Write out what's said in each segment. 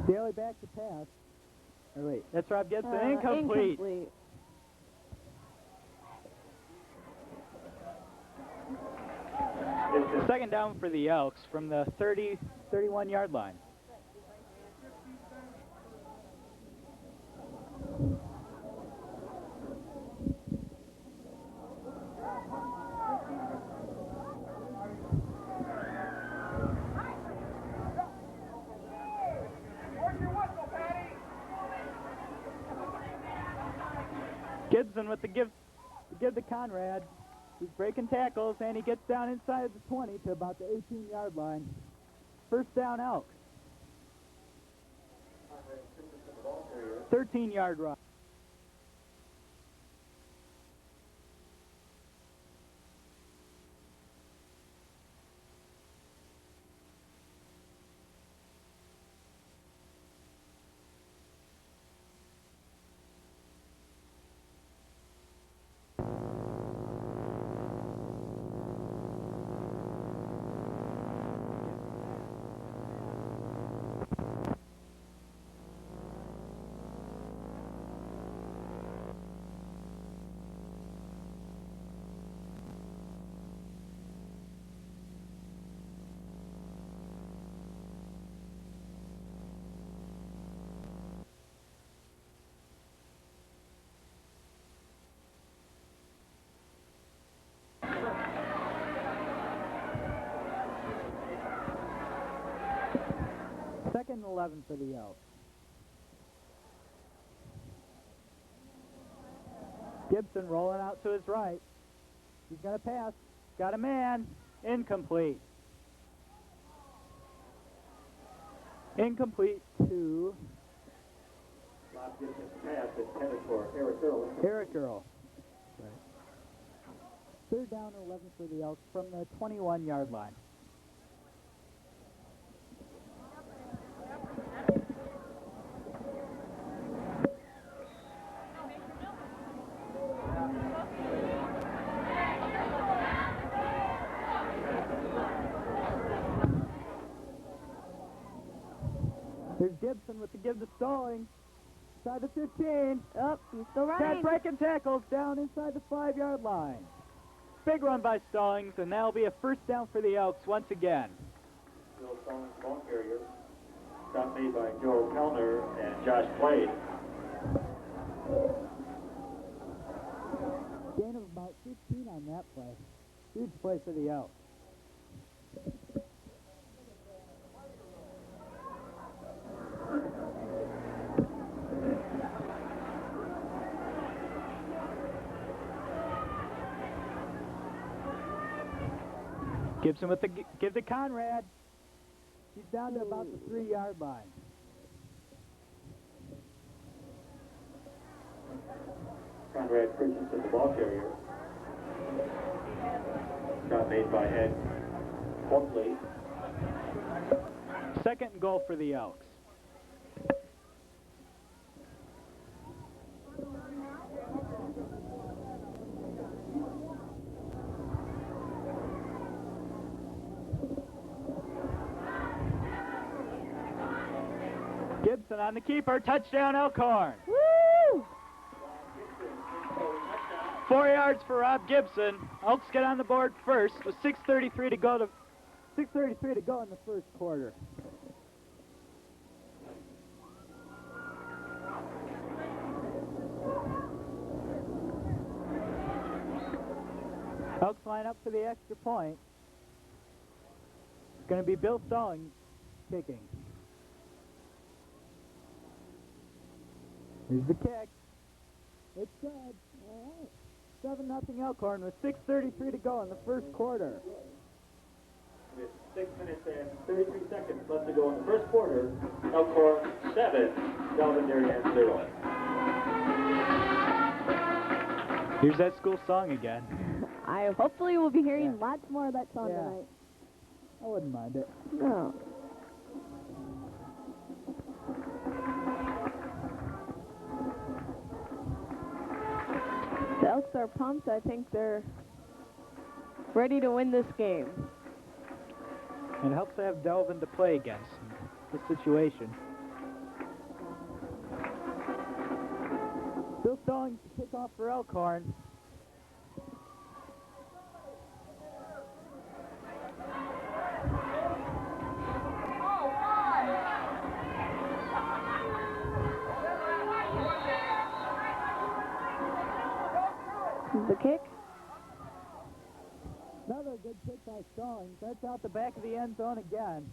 Daly back to pass. Oh, wait, that's Rob Gibson. Incomplete. Incomplete. Second down for the Elks from the 31-yard line. Gibson with the give to Conrad. He's breaking tackles, and he gets down inside the 20 to about the 18-yard line. First down, Elks. 13-yard run. Second and 11 for the Elks. Gibson rolling out to his right. He's going to pass. Got a man. Incomplete. Incomplete to Rob Gibson's pass intended for Eric Earl. Eric Earl. Right. Third down and 11 for the Elks from the 21-yard line. Here's Gibson with the give to Stallings. Inside the 15. Oh, he's still running. Breaking tackles down inside the 5-yard line. Big run by Stallings, and that'll be a first down for the Elks once again. Bill Stallings, ball carrier. Stop made by Joe Kellner and Josh Slade. Gain of about 15 on that play. Huge play for the Elks. Gibson with the give to Conrad. He's down to about the 3-yard line. Conrad preaches to the ball carrier. Stop made by Ed Hortley. Second and goal for the Elks. Gibson on the keeper. Touchdown, Elkhorn. Woo! 4 yards for Rob Gibson. Elks get on the board first with 6:33 to go in the first quarter. Elks line up for the extra point. It's going to be Bill Stallings kicking. Here's the kick. It's good. All right. 7-0 Elkhorn with 6:33 to go in the first quarter. With 6 minutes and 33 seconds left to go in the first quarter, Elkhorn 7, Delavan-Darien 0. Here's that school song again. I hopefully will be hearing lots more of that song tonight. I wouldn't mind it. No. The Elks are pumped. I think they're ready to win this game. And it helps to have Delvin to play against in this situation. Stalling to kick off for Elkhorn. The kick. Another good kick by Stallings. That's out the back of the end zone again.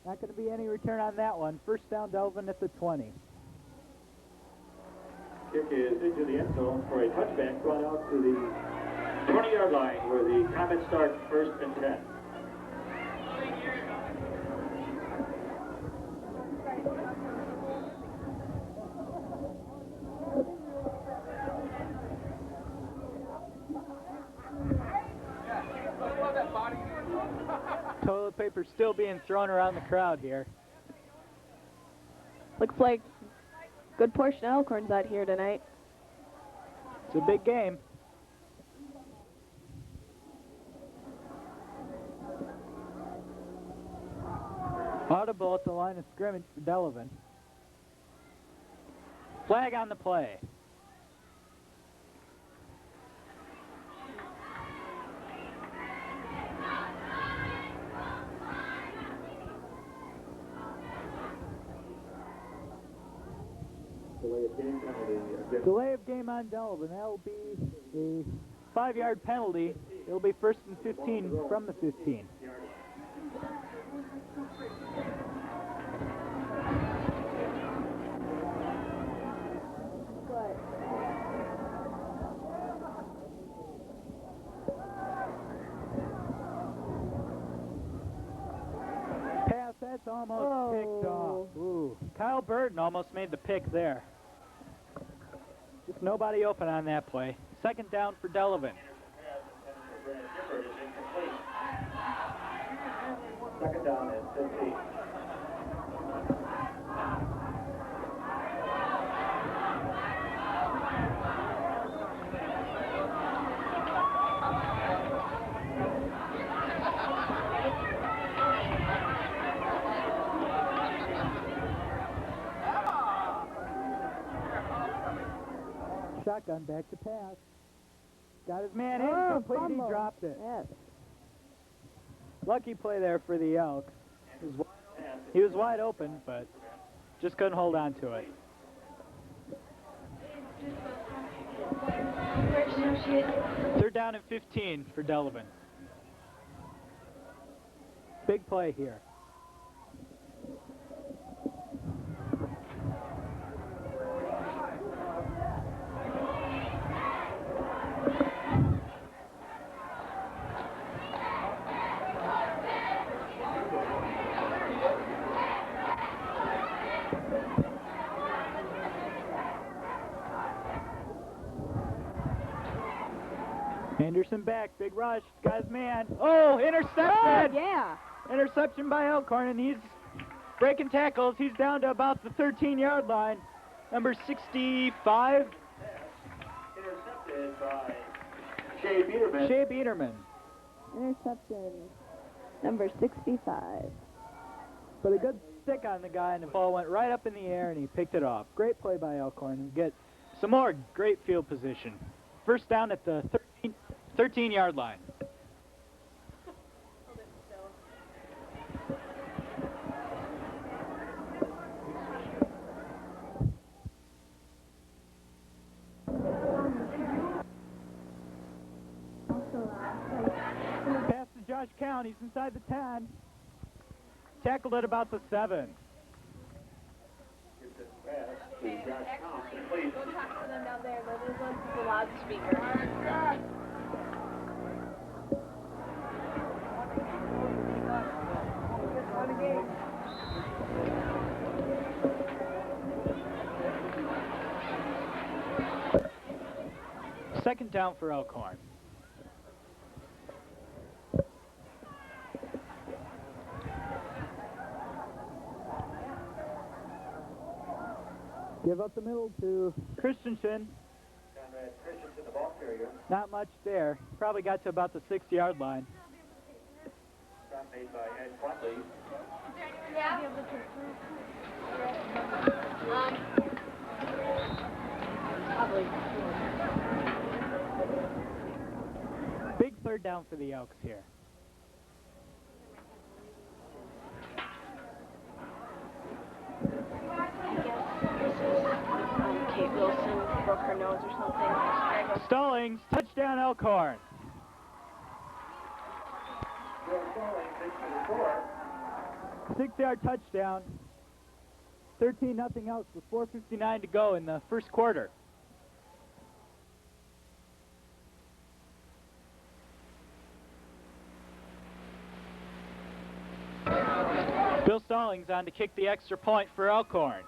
Not going to be any return on that one. First down, Delavan at the 20. Kick is into the end zone for a touchback, brought out to the 20-yard line where the Comets start first and 10. Toilet paper still being thrown around the crowd here. Looks like good portion of Elkhorn's out here tonight. It's a big game. Audible at the line of scrimmage for Delavan. Flag on the play. Delay of game penalty against Delay of game on Delavan. That'll be a 5-yard penalty. It'll be first and 15 from the 15. Pass, that's almost picked off. Ooh. Kyle Burton almost made the pick there. Just nobody open on that play. Second down for Delavan. second down and 15. Shotgun back to pass. Got his man in, complete, he dropped it. Yes. Lucky play there for the Elks. He was wide open, but just couldn't hold on to it. Third down and 15 for Delavan. Big play here. Anderson back, big rush, got his man. Oh, intercepted! Oh, yeah. Interception by Elkhorn, and he's breaking tackles. He's down to about the 13-yard line. Number 65. Intercepted by Shea Biederman. Shea Biederman. Interception number 65. But a good stick on the guy, and the ball went right up in the air, and he picked it off. Great play by Elkhorn. And get some more great field position. First down at the 13-yard line. Pass to Josh Count. He's inside the 10. Tackled at about the 7. Gets it pass to Josh Thompson. Please. Go talk to them down there. Those ones with the loudspeaker. Second down for Elkhorn. Give up the middle to Christensen. Conrad Christensen, the ball carrier. Not much there. Probably got to about the 6-yard line. Stop made by Ed Quatley. third down for the Elks here. Kate Wilson broke her nose or something. Stallings, touchdown Elkhorn. Bill Stallings, 6-4. 6-yard touchdown. 13-0 Elks with 4:59 to go in the first quarter. Bill Stallings on to kick the extra point for Elkhorn.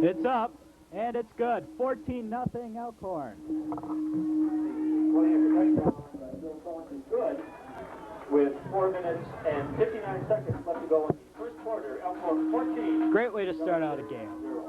It's up, and it's good. 14-0 Elkhorn. 20-yard touchdown by Bill Stallings is good. With 4 minutes and 59 seconds left to go in the first quarter, Elkhorn 14. Great way to start out a game. 0.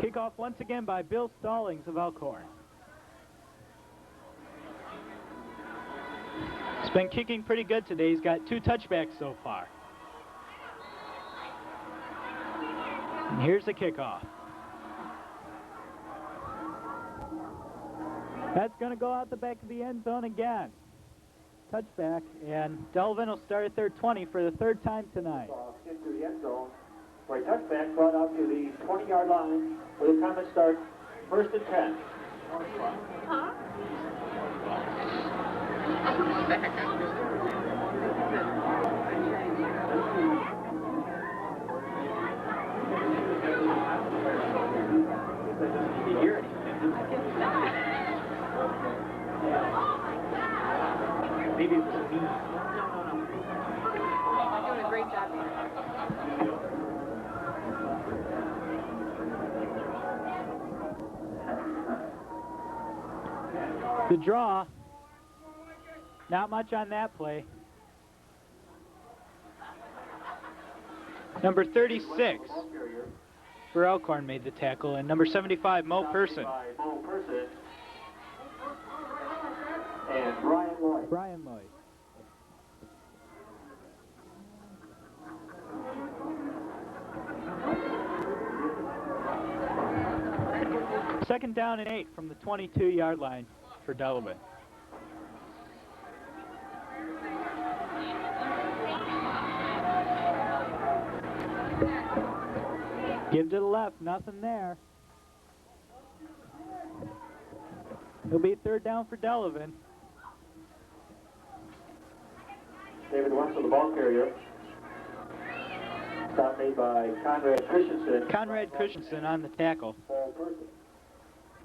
Kickoff once again by Bill Stallings of Elkhorn. He's been kicking pretty good today. He's got 2 touchbacks so far. And here's the kickoff. That's going to go out the back of the end zone again. Touchback, and Delavan will start at their 20 for the 3rd time tonight. Into the end zone. For a touchback brought out to the 20-yard line where the Comets start 1st and 10. Maybe it was me. No. You're doing a great job. The draw, not much on that play. Number 36 for Elkhorn made the tackle, and number 75, Mo Person. Mo Person and Brian Lloyd. Brian Lloyd. Second down and 8 from the 22-yard line for Delavan. Give to the left, nothing there. It'll be 3rd down for Delavan. David Wentzel, the ball carrier. Stop made by Conrad Christensen. Conrad Christensen on the tackle. Mo Person.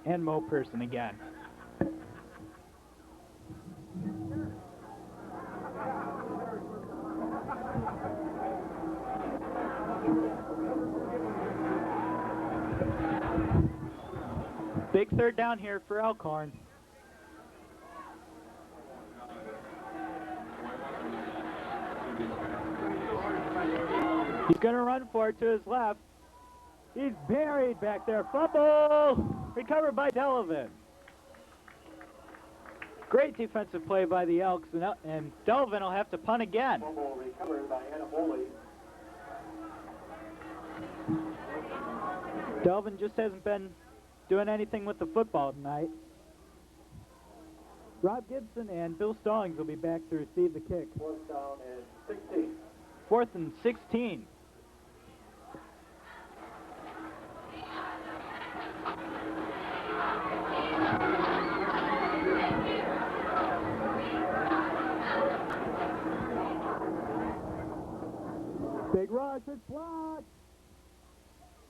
And Mo Person again. Big 3rd down here for Elkhorn. He's going to run for it to his left. He's buried back there. Fumble! Recovered by Delavan. Great defensive play by the Elks, and Delavan will have to punt again. Fumble recovered by Adam Foley. Delavan just hasn't been doing anything with the football tonight. Rob Gibson and Bill Stallings will be back to receive the kick. 4th down and 16. 4th and 16. Big rush, it's blocked.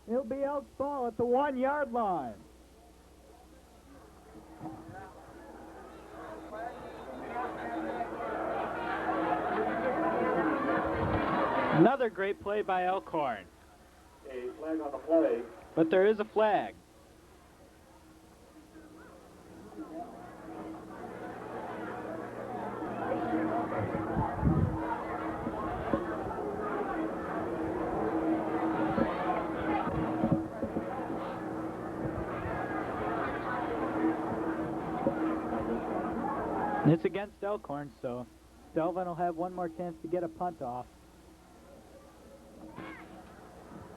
It'll be Elks ball at the 1-yard line. Another great play by Elkhorn. A flag on the play. But there is a flag. It's against Elkhorn, so Delavan will have one more chance to get a punt off.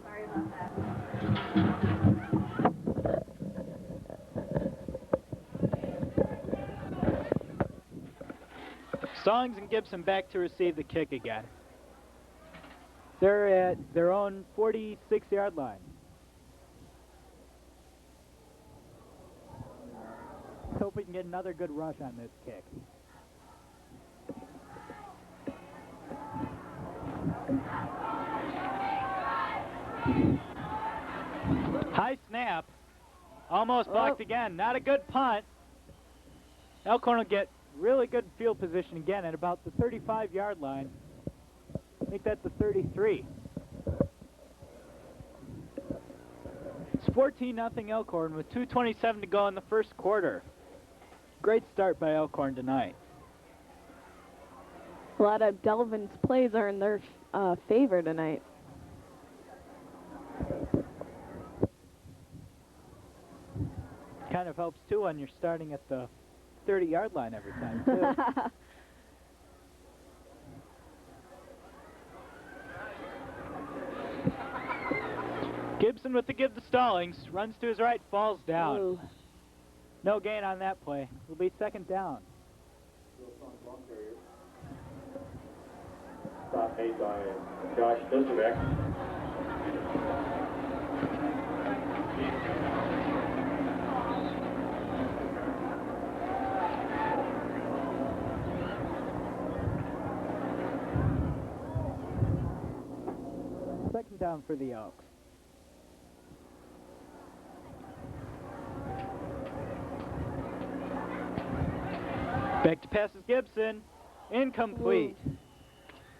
Sorry about that. Stallings and Gibson back to receive the kick again. They're at their own 46-yard line. Hope we can get another good rush on this kick. High snap. Almost blocked again. Not a good punt. Elkhorn will get really good field position again at about the 35-yard line. I think that's the 33. It's 14-0 Elkhorn with 2:27 to go in the first quarter. Great start by Elkhorn tonight. A lot of Delavan's plays are in their favor tonight. Kind of helps too when you're starting at the 30-yard line every time too. Gibson with the give to Stallings, runs to his right, falls down. Ooh. No gain on that play. It'll be second down. Stop made by Josh Dusevec. Second down for the Elks. Back to passes Gibson. Incomplete. Ooh.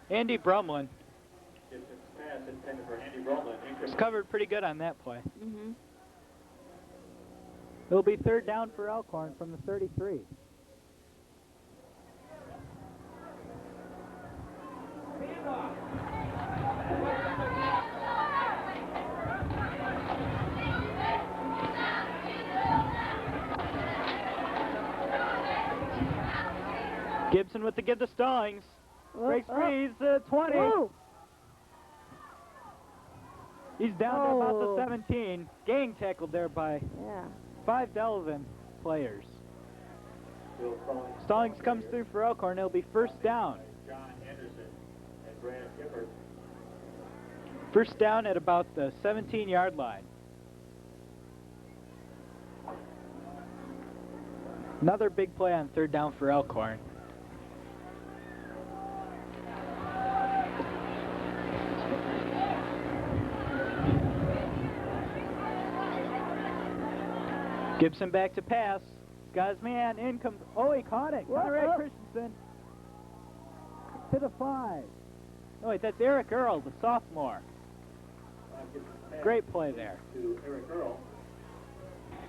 Andy Brumlin. Gibson's pass intended for Andy Brumlin. He's covered pretty good on that play. Mm-hmm. It'll be third down for Elkhorn from the 33. Gibson with the give to Stallings. Breaks free, he's 20. Whoa. He's down to about the Oh. 17. Gang tackled there by Yeah. 5 Delavan players. Bill Stallings comes through for Elkhorn. It'll be first down. John Anderson and Brandon Gifford. First down at about the 17-yard line. Another big play on third down for Elkhorn. Gibson back to pass. Got his man. Oh, he caught it. Conrad Christensen to the 5. Oh, wait, that's Eric Earl, the sophomore. Great play there. To Eric Earl.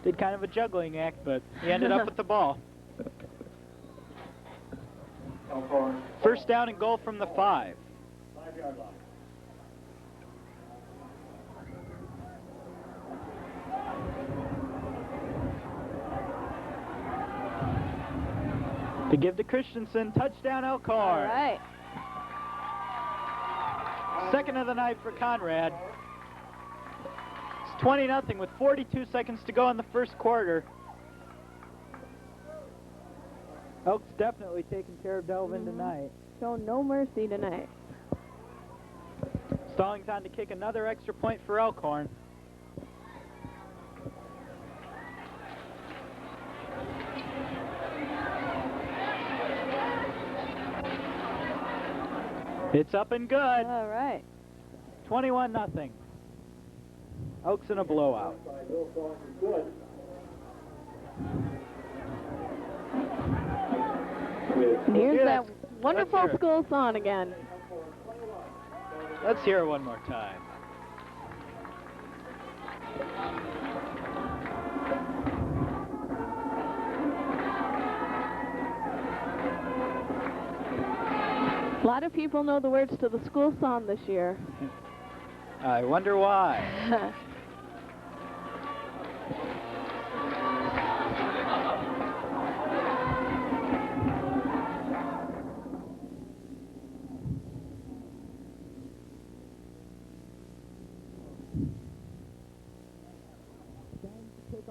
Did kind of a juggling act, but he ended up with the ball. Elkhorn. First down and goal from the 5. 5-yard line. To give to Christensen, touchdown Elkhorn. All right. Second of the night for Conrad. It's 20-0 with 42 seconds to go in the first quarter. Elk's definitely taking care of Delavan tonight. Show no mercy tonight. Stallings on to kick another extra point for Elkhorn. It's up and good. All right. 21-0. Elks in a blowout. By Bill Stallings is good. And here's hear that that. wonderful Let's hear it. school song again. Let's hear it one more time. A lot of people know the words to the school song this year. I wonder why.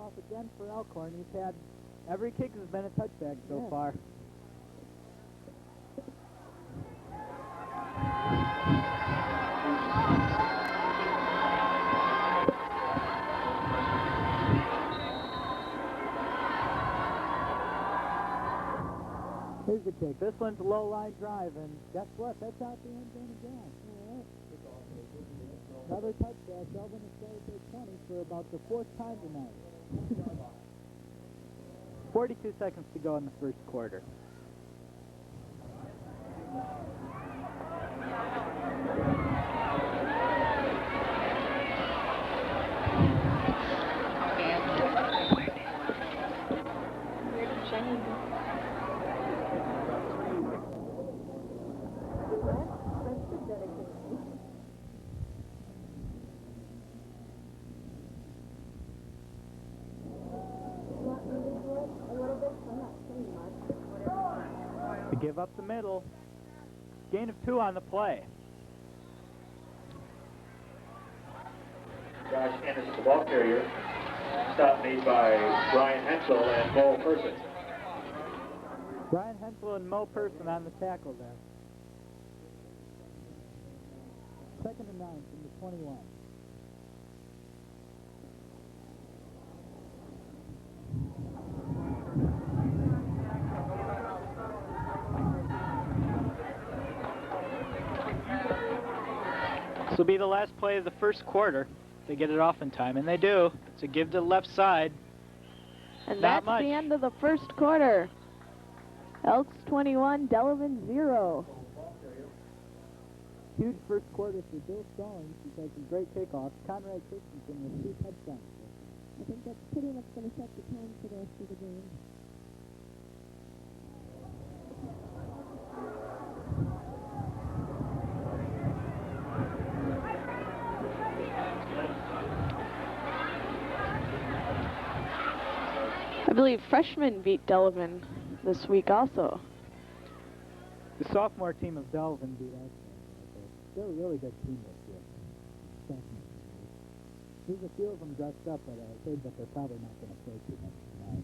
kickoff again for Elkhorn. He's had every kick has been a touchback so far. Here's the kick. This one's a low line drive, and guess what? That's out the end zone again. Another touchback. Delvin has started to 20 for about the 4th time tonight. 42 seconds to go in the first quarter. To give up the middle. Gain of 2 on the play. Josh Ennis, the ball carrier. Stop made by Brian Hensel and Mo Person. Brian Hensel and Mo Person on the tackle there. 2nd and 9 from the 21. This will be the last play of the first quarter. They get it off in time, and they do. It's a give to the left side. And Not that's much. the end of the first quarter. Elks 21, Delavan 0. Huge first quarter for Bill Stallings because of great kickoffs. Conrad Christensen with 2 touchdowns. I think that's pretty much going to set the tone for the rest of the game. I believe freshmen beat Delavan this week also. The sophomore team of Delavan beat us. They're a really good team this year. There's a few of them dressed up, but I heard that they're probably not going to play too much tonight.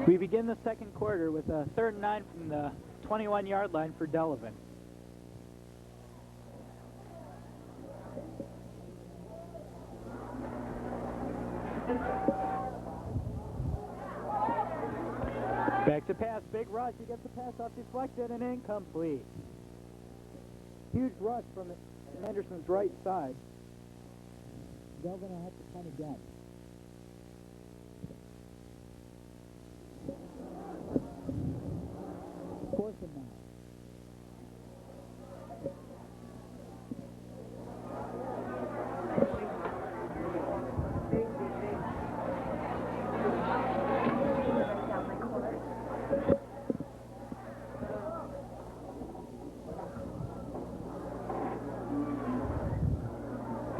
We begin the second quarter with a 3rd and 9 from the 21-yard line for Delavan. Back to pass, big rush. He gets the pass off deflected and incomplete. Huge rush from Anderson's right side. Delvin will have to punt again. Fourth and 9.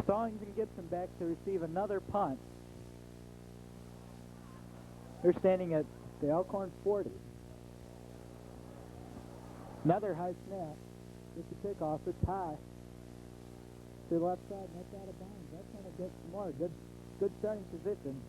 Stallings and Gibson back to receive another punt. They're standing at the Elkhorn 40. Another high snap. Just a kickoff. It's high. To the left side, and that's out of bounds. That's going to get some more. Good starting position.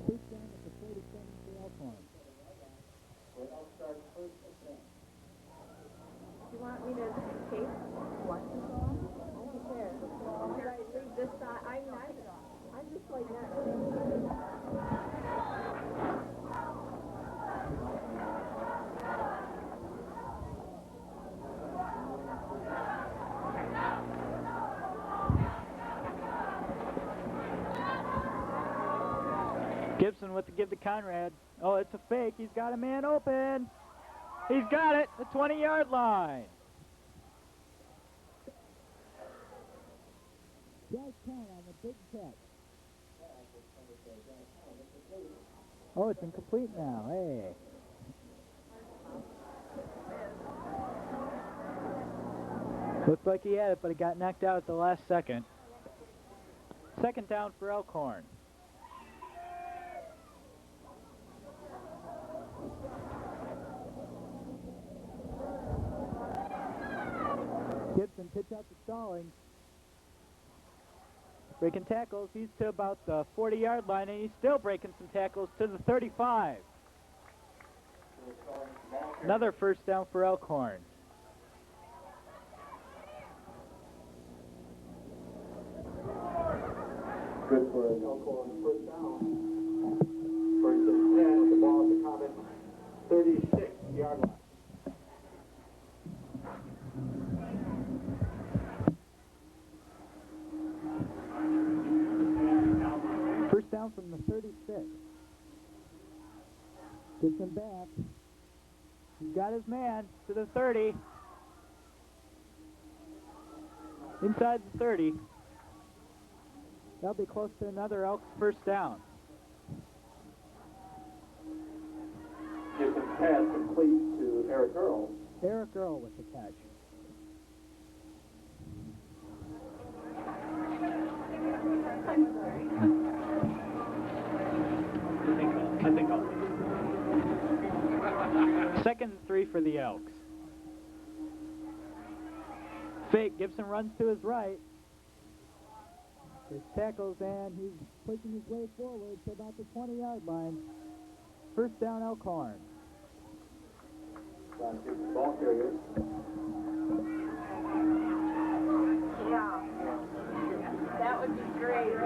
First down at the 47 for Elkhorn. You want Gibson with the give to Conrad. Oh, it's a fake. He's got a man open. He's got it. The 20-yard line. On the big catch. Oh, it's incomplete now. Hey. Looks like he had it, but it got knocked out at the last second. Second down for Elkhorn. Gibson pitch out to Stallings. Breaking tackles. He's to about the 40-yard line, and he's still breaking some tackles to the 35. Another first down for Elkhorn. Good for an Elkhorn first down. First and 10 with the ball at the Comets 36-yard line. First down from the 36. Gets him back. He's got his man to the 30. Inside the 30. That'll be close to another Elks first down. Gibson's pass complete to Eric Earl. Eric Earl with the catch. I think I'll. Second and 3 for the Elks. Fake. Gibson runs to his right. His tackles, and he's pushing his way forward to about the 20-yard line. First down, Elkhorn. Ball carrier. Yeah. That would be great.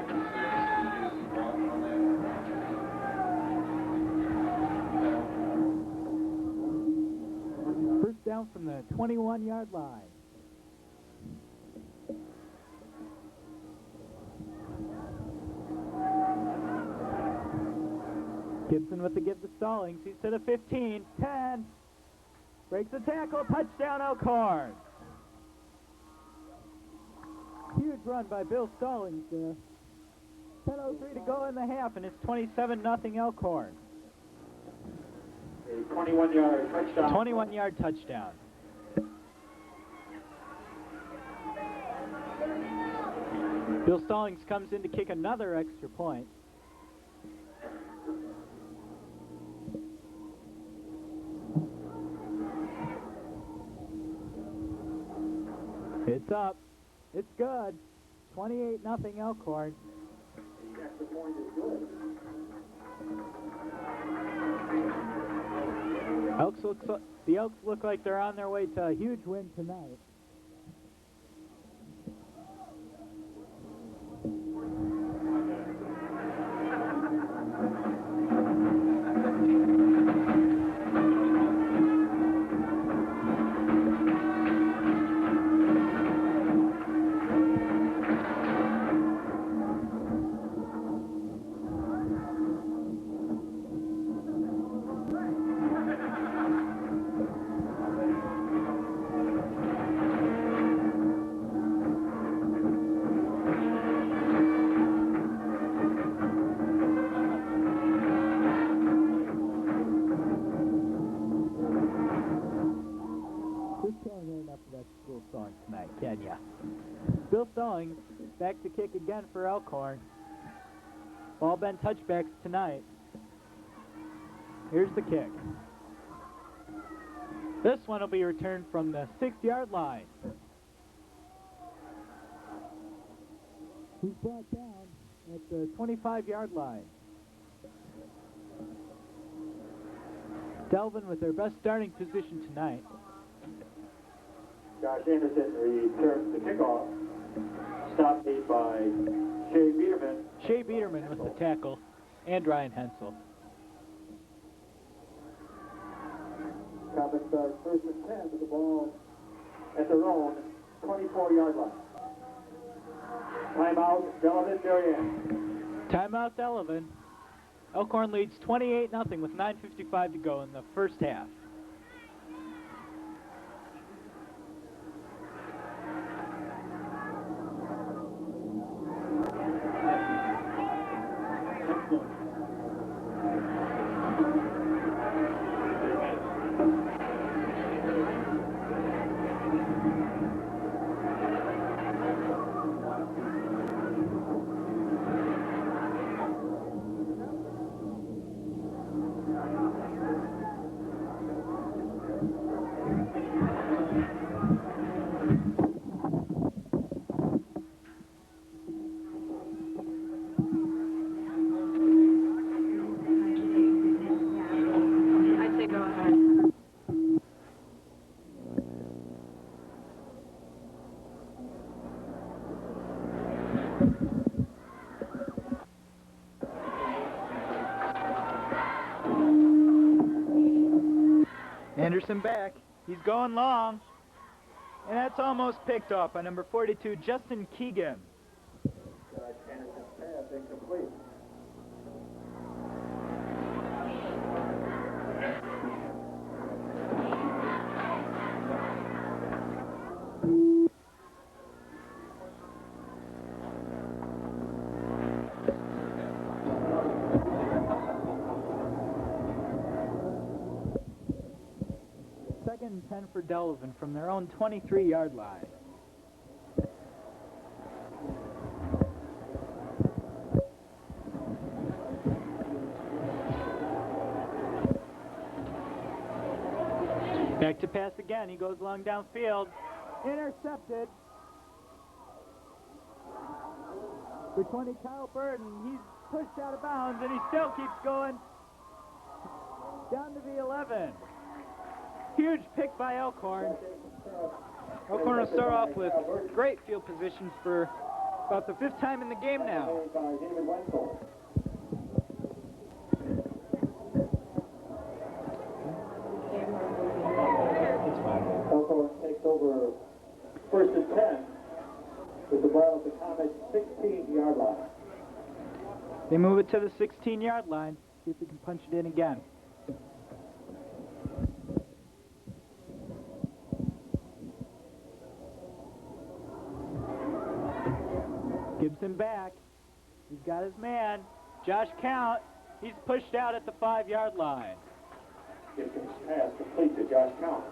First down from the 21-yard line. Gibson with the give to Stallings. He's to the 15, 10. Breaks the tackle, touchdown Elkhorn. Huge run by Bill Stallings. 10:03 to go in the half, and it's 27-0 Elkhorn. A 21-yard touchdown. 21-yard touchdown. Bill Stallings comes in to kick another extra point. It's up. It's good. 28-0 Elkhorn. The extra point is good. The Elks look like they're on their way to a huge win tonight. Stallings tonight, can ya? Bill Stallings back to kick again for Elkhorn. Ball been touchbacks tonight. Here's the kick. This one will be returned from the 6-yard line. He's brought down at the 25-yard line. Delvin with their best starting position tonight. Josh Anderson returns the kickoff. Stop made by Shea Biederman. Shea Biederman with the tackle, and Ryan Hensel. Comets start first and 10 with the ball at their own 24-yard line. Timeout, Delavan-Darien. Timeout, Delavan. Elkhorn leads 28-0 with 9:55 to go in the first half. I'd say go ahead. Anderson back. He's going long. And that's almost picked off by number 42, Justin Keegan. Anderson's pass incomplete. Second and 10 for Delavan from their own 23-yard line. Back to pass again. He goes long downfield. Intercepted. For 20, Kyle Burton. He's pushed out of bounds, and he still keeps going down to the 11. Huge pick by Elkhorn. Elkhorn will start off with great field position for about the 5th time in the game now. Elkhorn takes over first and 10 with the ball at the Comets 16-yard line. They move it to the 16-yard line. See if we can punch it in again. Gibson back. He's got his man. Josh Count. He's pushed out at the 5-yard line. Gibson's pass complete to Josh Count.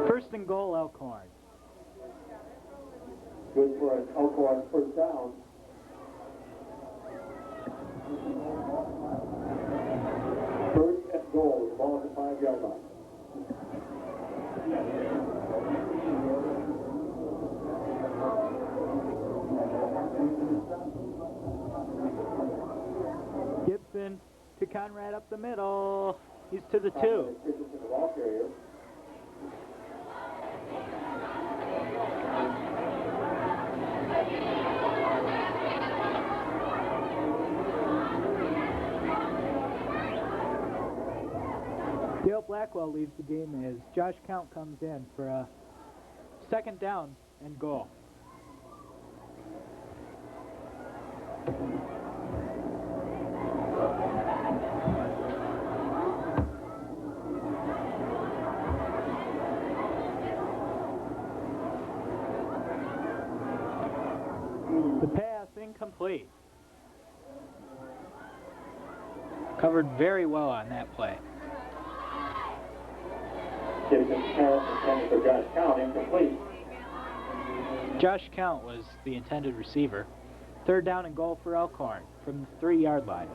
First and goal, Elkhorn. Good for an Elkhorn first down. First and goal with the ball at the 5-yard line. Gibson to Conrad up the middle. He's to the 2. Richardson, the ball carrier. Dale Blackwell leaves the game as Josh Count comes in for a 2nd down and goal. The pass incomplete. Covered very well on that play. Gibson's pass intended for Josh Count incomplete. Josh Count was the intended receiver. 3rd down and goal for Elkhorn from the 3-yard line.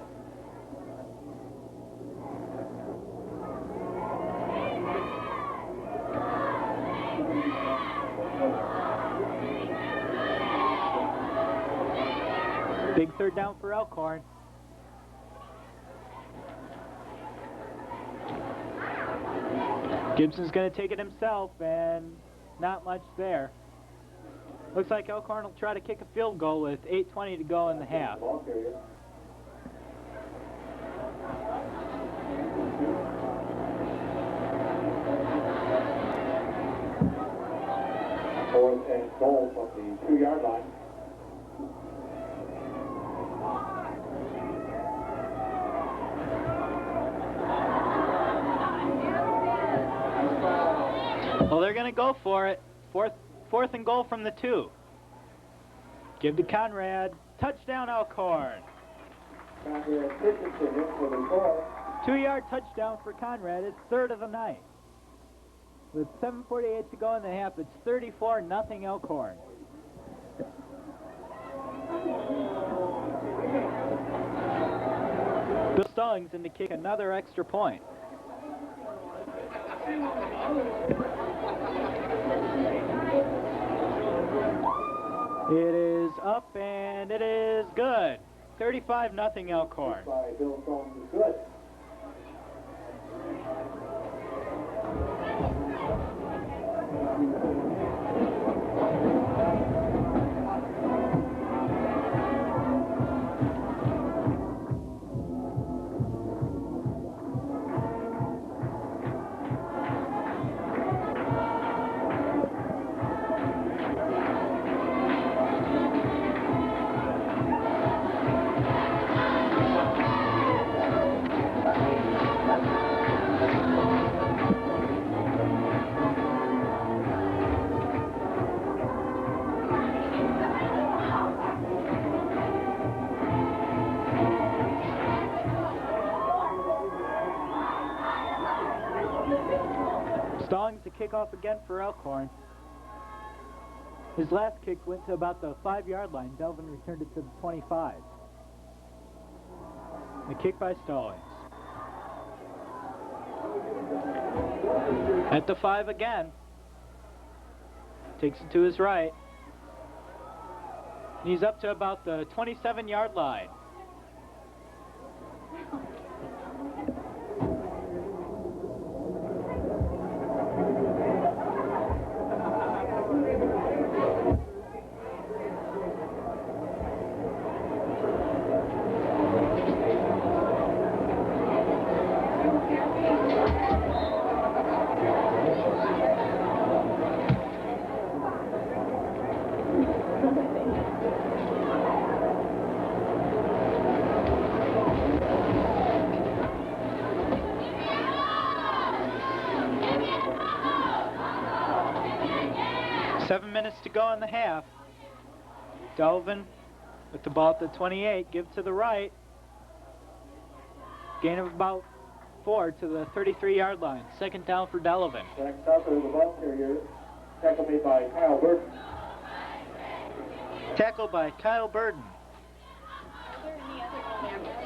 Big 3rd down for Elkhorn. Gibson's going to take it himself, and not much there. Looks like Elkhorn will try to kick a field goal with 8:20 to go in the half. Ball carrier. For fourth and goal from the 2-yard line. Well, they're going to go for it. Fourth and goal from the 2. Give to Conrad. Touchdown, Elkhorn. Conrad Christensen in for the score. 2-yard touchdown for Conrad. It's third of the night. With 7:48 to go in the half, it's 34-0 Elkhorn. Bill Stallings in to kick another extra point. It is up and it is good. 35-0 Elkhorn. By Bill Stallings is good. Stallings to kick off again for Elkhorn. His last kick went to about the 5-yard line. Delvin returned it to the 25. The kick by Stallings. At the 5 again. Takes it to his right. He's up to about the 27-yard line. To go in the half. Delvin with the ball at the 28, give to the right. Gain of about 4 to the 33-yard line. Second down for Delavan. Back top of the ball carrier. Tackle made by Kyle Burton. Tackle by Kyle Burden. Are there any other cameras?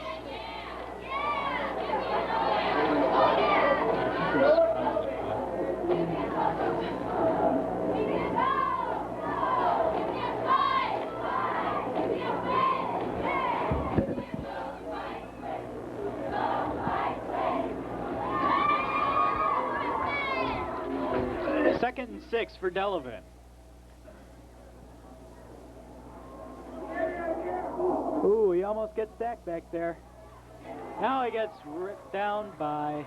Second and 6 for Delavan. Ooh, he almost gets sacked back there. Now he gets ripped down by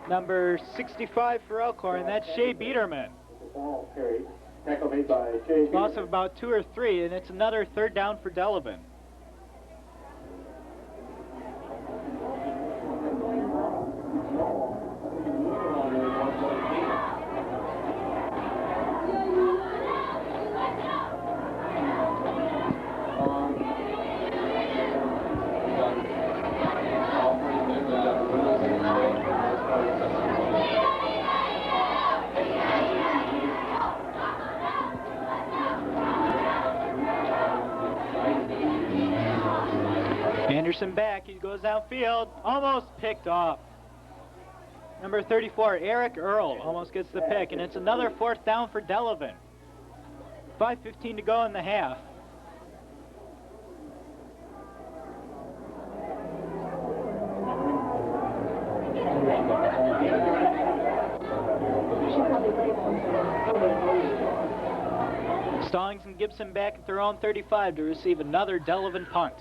number 65 for Elkhorn. That's Shea Biederman. Ball carried. Tackle made by Shea. Loss of about 2 or 3, and it's another third down for Delavan. Anderson back, he goes downfield, almost picked off. Number 34, Eric Earl, almost gets the pick, and it's another fourth down for Delavan. 5:15 to go in the half. Stallings and Gibson back at their own 35 to receive another Delavan punt.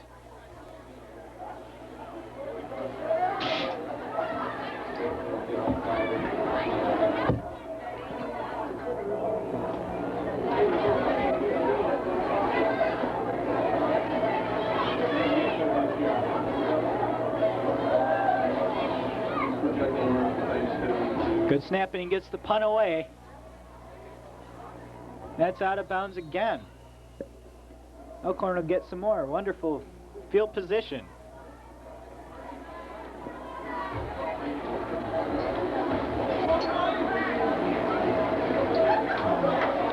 Good snap, and he gets the punt away. That's out of bounds again. Elkhorn will get some more. Wonderful field position.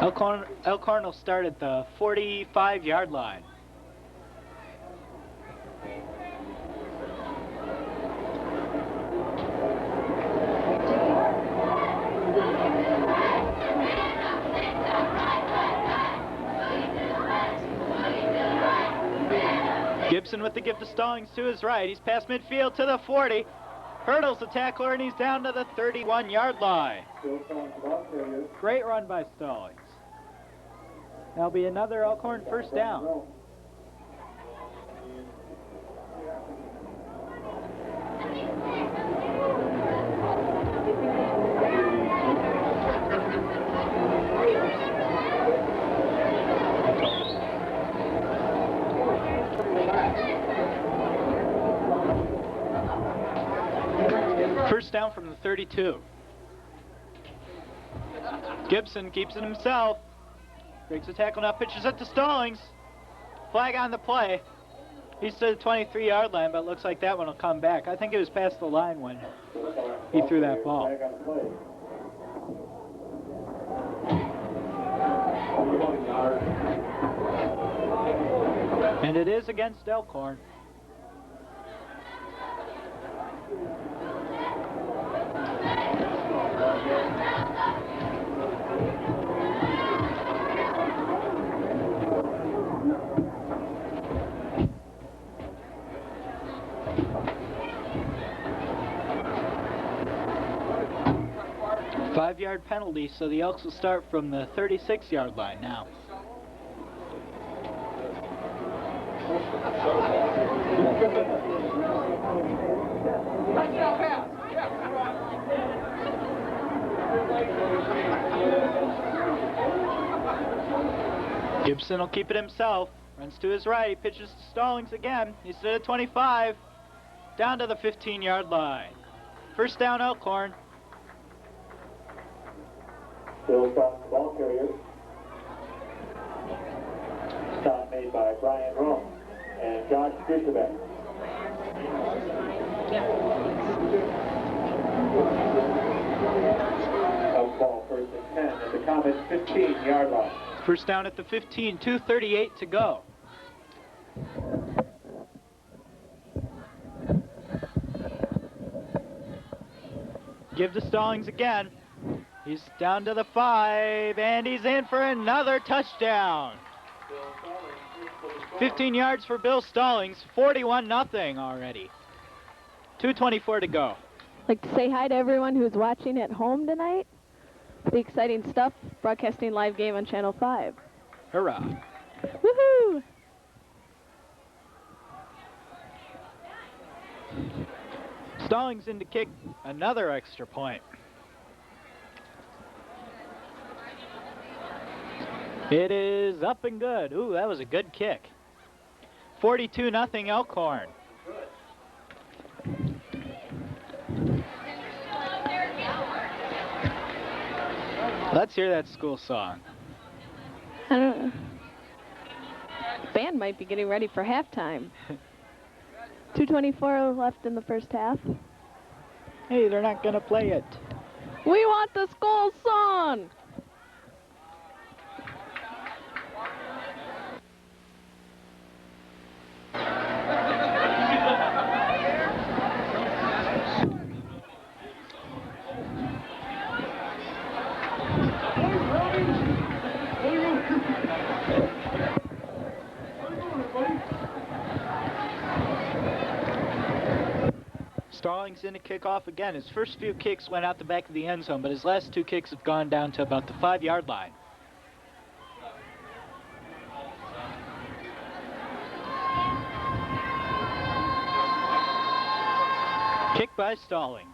Elkhorn will start at the 45-yard line. Gibson with the give to Stallings to his right. He's past midfield to the 40. Hurdles the tackler, and he's down to the 31-yard line. Great run by Stallings. That'll be another Elkhorn first down. First down from the 32. Gibson keeps it himself. Breaks the tackle, now pitches it to Stallings. Flag on the play. He's to the 23-yard line, but it looks like that one will come back. I think it was past the line when he threw that ball. And it is against Elkhorn. Five-yard penalty, so the Elks will start from the 36-yard line now. Gibson will keep it himself. Runs to his right. He pitches to Stallings again. He's to the 25. Down to the 15-yard line. First down, Elkhorn. Bill Stallings, ball carrier. Stop made by Brian Rome and Josh Fisherbeck. Ball first and 10 at the Comets 15-yard line. First down at the 15, 2:38 to go. Give to Stallings again. He's down to the 5, and he's in for another touchdown. 15 yards for Bill Stallings, 41-0 already. 2:24 to go. I'd like to say hi to everyone who's watching at home tonight. The exciting stuff, broadcasting live game on Channel 5. Hurrah. Woohoo! Stallings in to kick another extra point. It is up and good. Ooh, that was a good kick. 42-0 Elkhorn. Let's hear that school song. I don't know. Band might be getting ready for halftime. 2:24 left in the first half. Hey, they're not gonna play it. We want the school song! Stallings in to kick off again. His first few kicks went out the back of the end zone, but his last two kicks have gone down to about the 5-yard line. Kick by Stallings.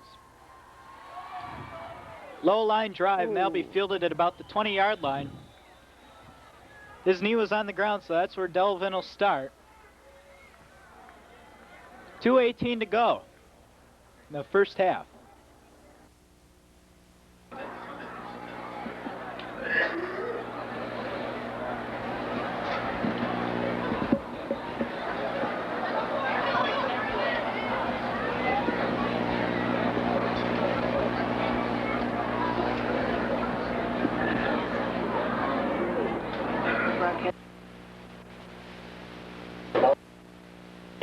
Low line drive, and that'll be fielded at about the 20-yard line. His knee was on the ground, so that's where Delavan will start. 2:18 to go in the first half.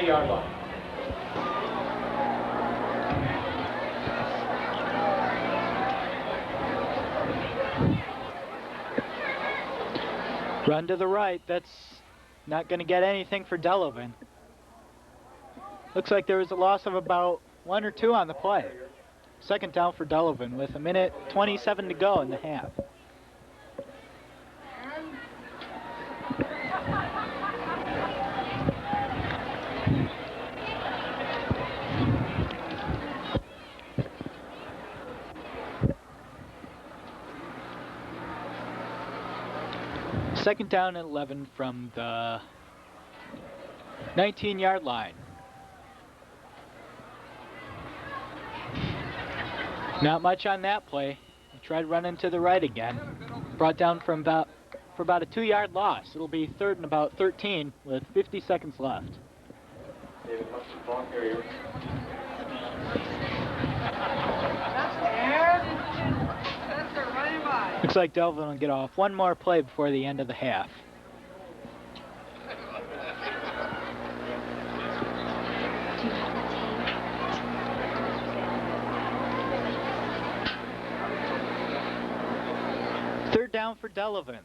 20-yard line. Run to the right. That's not going to get anything for Delavan. Looks like there was a loss of about 1 or 2 on the play. Second down for Delavan with 1:27 to go in the half. Second down and 11 from the 19-yard line. Not much on that play. He tried running to the right again. Brought down for about a 2-yard loss. It'll be third and about 13 with 50 seconds left. David Hudson, ball carrier. Looks like Delavan will get off one more play before the end of the half. Third down for Delavan.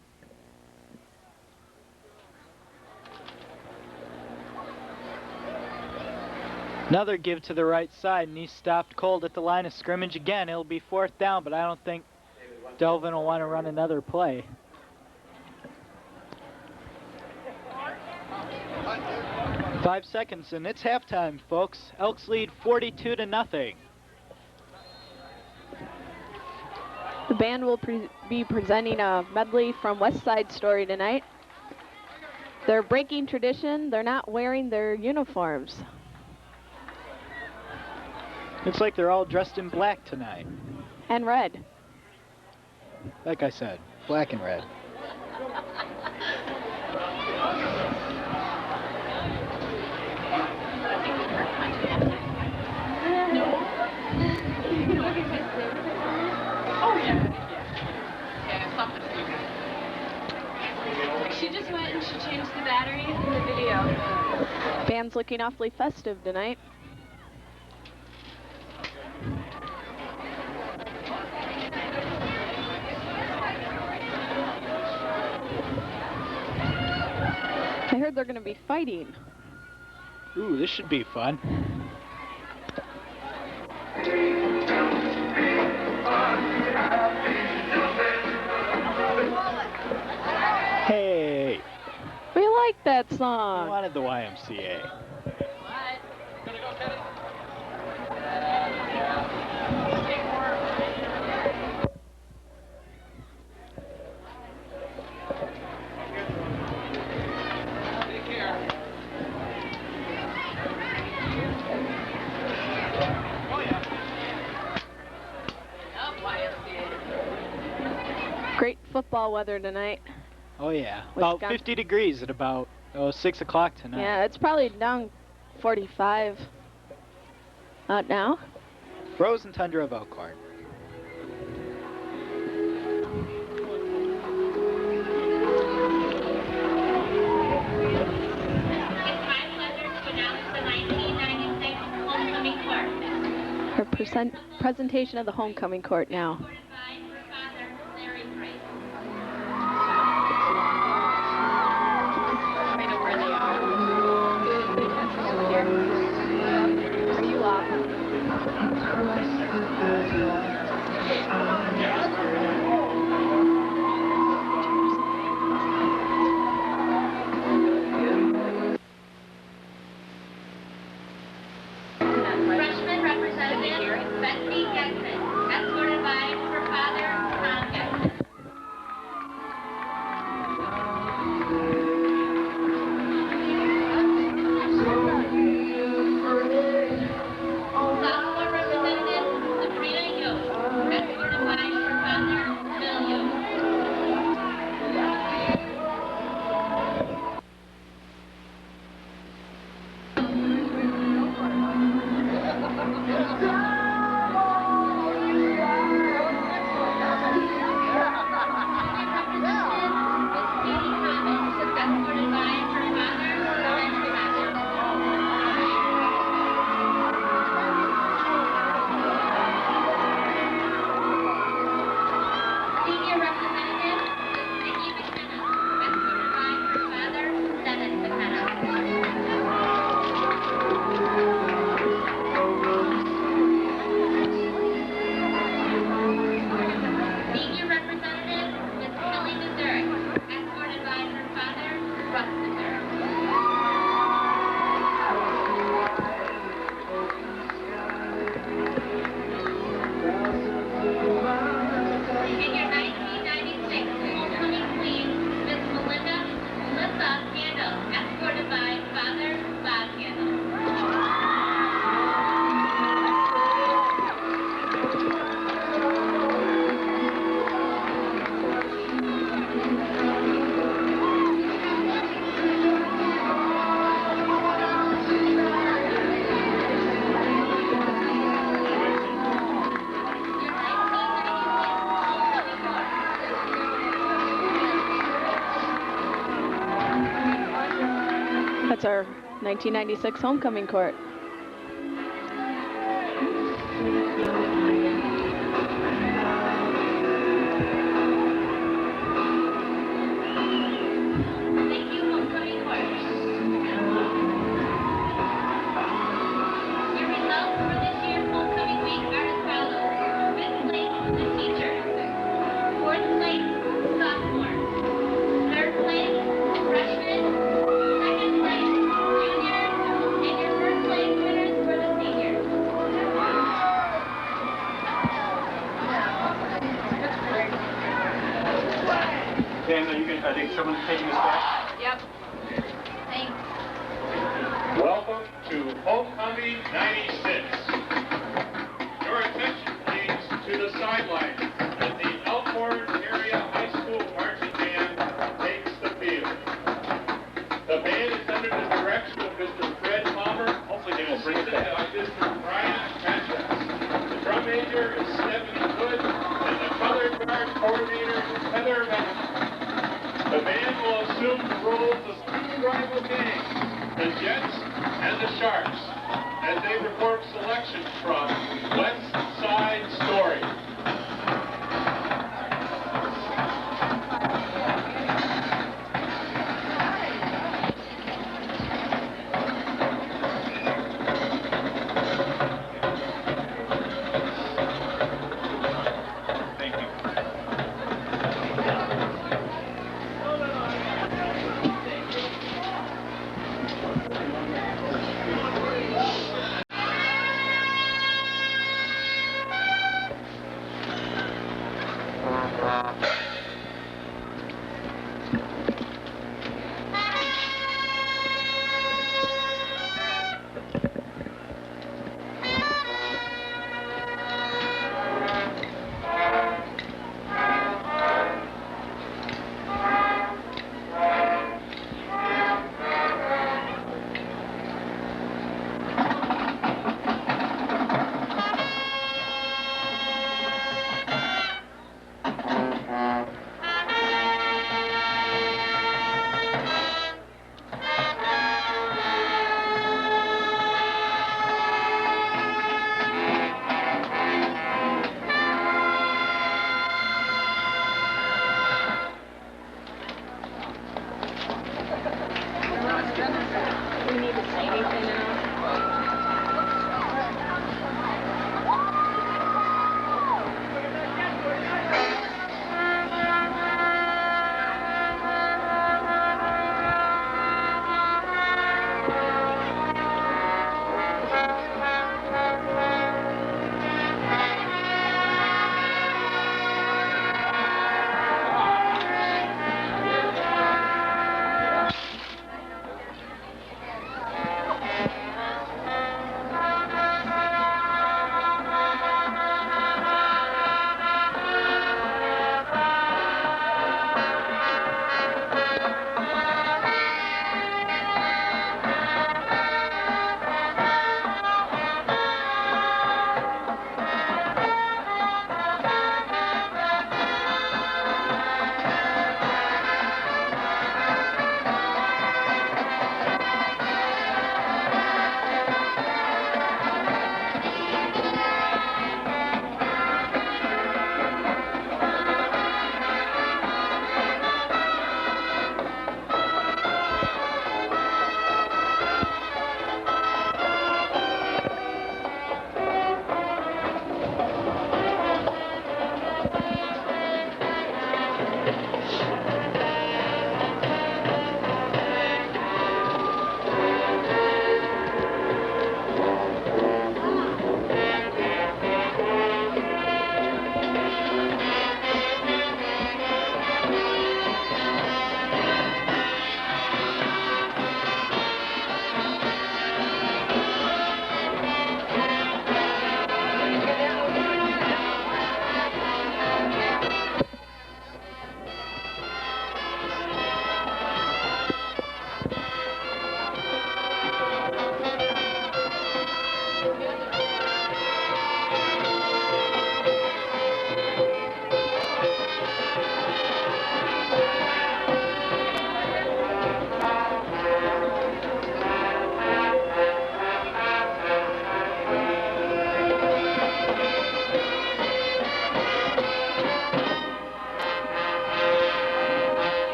Another give to the right side, and he's stopped cold at the line of scrimmage again. It'll be fourth down, but I don't think Delavan will want to run another play. Five seconds, and it's halftime, folks. Elks lead 42-0. The band will be presenting a medley from West Side Story tonight. They're breaking tradition. They're not wearing their uniforms. Looks like they're all dressed in black tonight. And red. Like I said, black and red. She just went and she changed the batteries in the video. Band's looking awfully festive tonight. I heard they're going to be fighting. Ooh, this should be fun. Hey, We like that I song. wanted the YMCA. Great football weather tonight. Oh yeah, about Wisconsin. 50 degrees at about 6 o'clock tonight. Yeah, it's probably down 45 out now. Frozen tundra of Elkhorn. It's my pleasure to announce the 1996 homecoming court. Her presentation of the homecoming court now. Supported by her father, Larry Price. I know where they are. Are you off? Freshman representative Betsy Jensen, escorted by her That's our 1996 homecoming court. Thank you, homecoming court. Your results for this year's homecoming week are as follows. Fifth place, the teachers. Fourth place, sophomores. Third place, freshmen. Second place, juniors. And your first place winners were the seniors. Dan, I think someone's taking us back. Yep. Thanks. Welcome to Homecoming 96. Your attention please to the sideline as the Elkhorn Area High School Marching Band takes the field. The band is under the direction of Mr. Fred Palmer. Hopefully they will bring it back. By Mr. Brian Patrick. The drum major is Stephanie Wood and the color guard coordinator is Heather Van. The band will assume the roles of two rival gangs, the Jets and the Sharks, as they report selections from West Side Story. Thank you.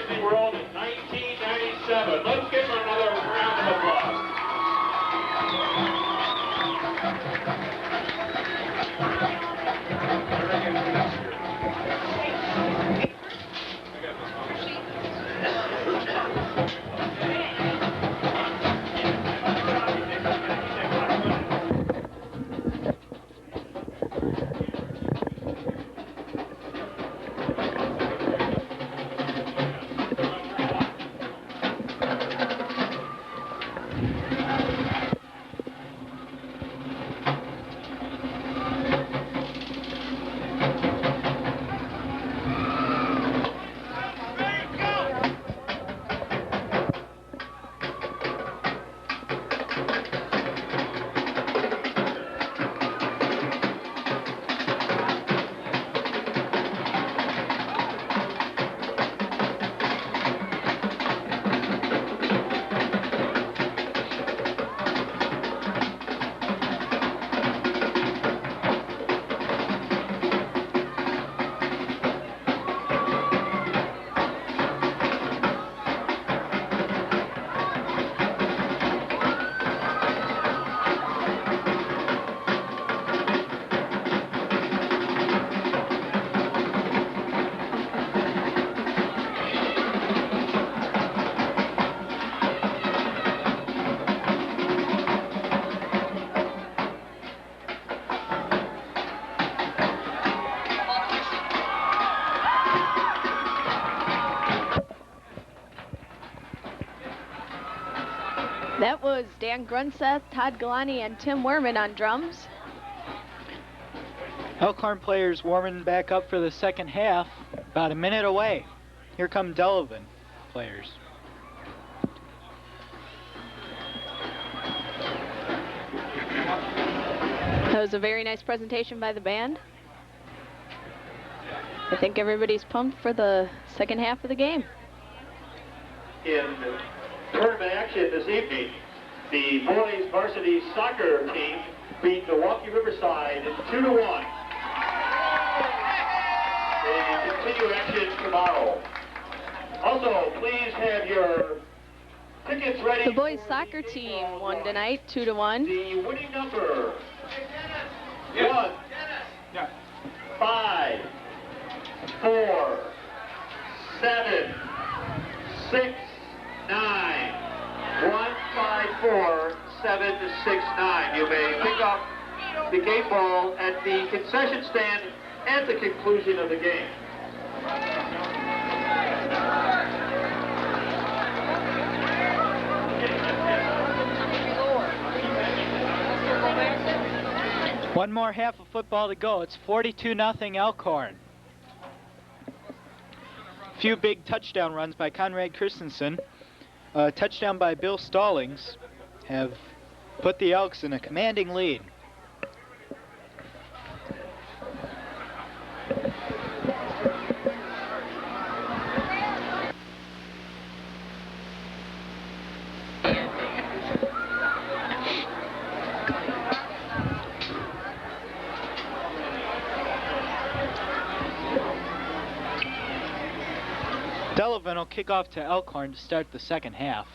Disney World in 1997. Let's give her another round of applause. That was Dan Grunseth, Todd Galani, and Tim Werman on drums. Elkhorn players warming back up for the second half, about a minute away. Here come Delavan players. That was a very nice presentation by the band. I think everybody's pumped for the second half of the game. In tournament action this evening, the boys varsity soccer team beat Milwaukee Riverside 2-1. They continue action tomorrow. Also, please have your tickets ready. The boys soccer team won tonight 2-1. The winning number 1, 5, 4, 7, 6, 9. 1, 5, 4, 7, 6, 9. You may pick up the game ball at the concession stand at the conclusion of the game. One more half of football to go. It's 42-0 Elkhorn. Few big touchdown runs by Conrad Christensen. A touchdown by Bill Stallings have put the Elks in a commanding lead. Delavan will kick off to Elkhorn to start the second half.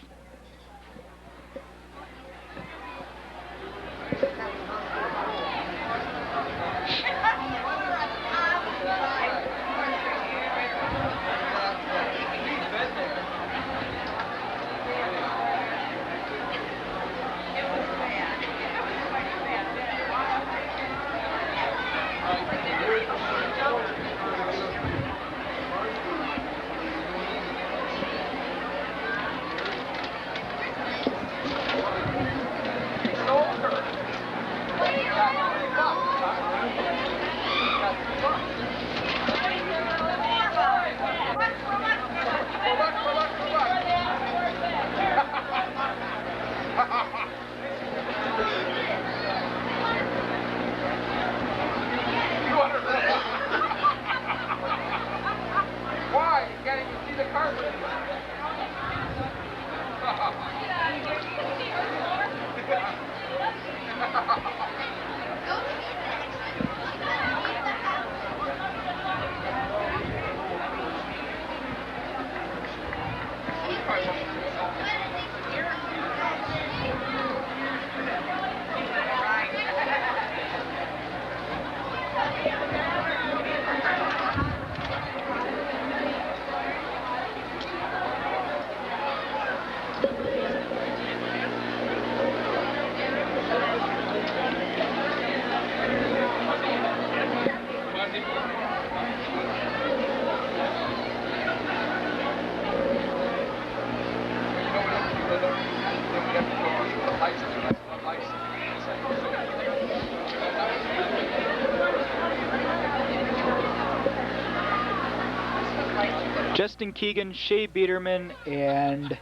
Tristan Keegan, Shea Biederman, and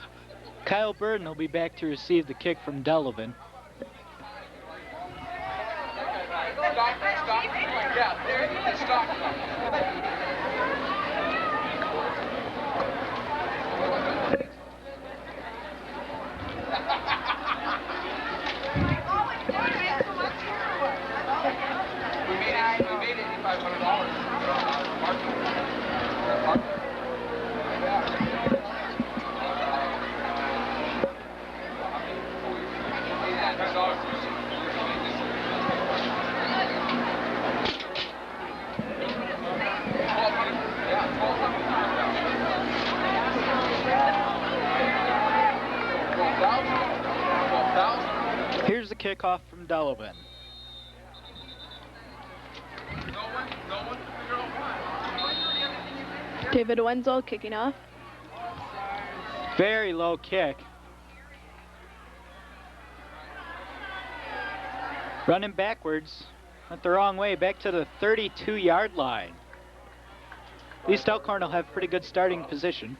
Kyle Burden will be back to receive the kick from Delavan. Here's the kickoff from Delavan. David Wenzel kicking off. Very low kick. Running backwards, went the wrong way, back to the 32-yard line. At least Elkhorn will have pretty good starting position.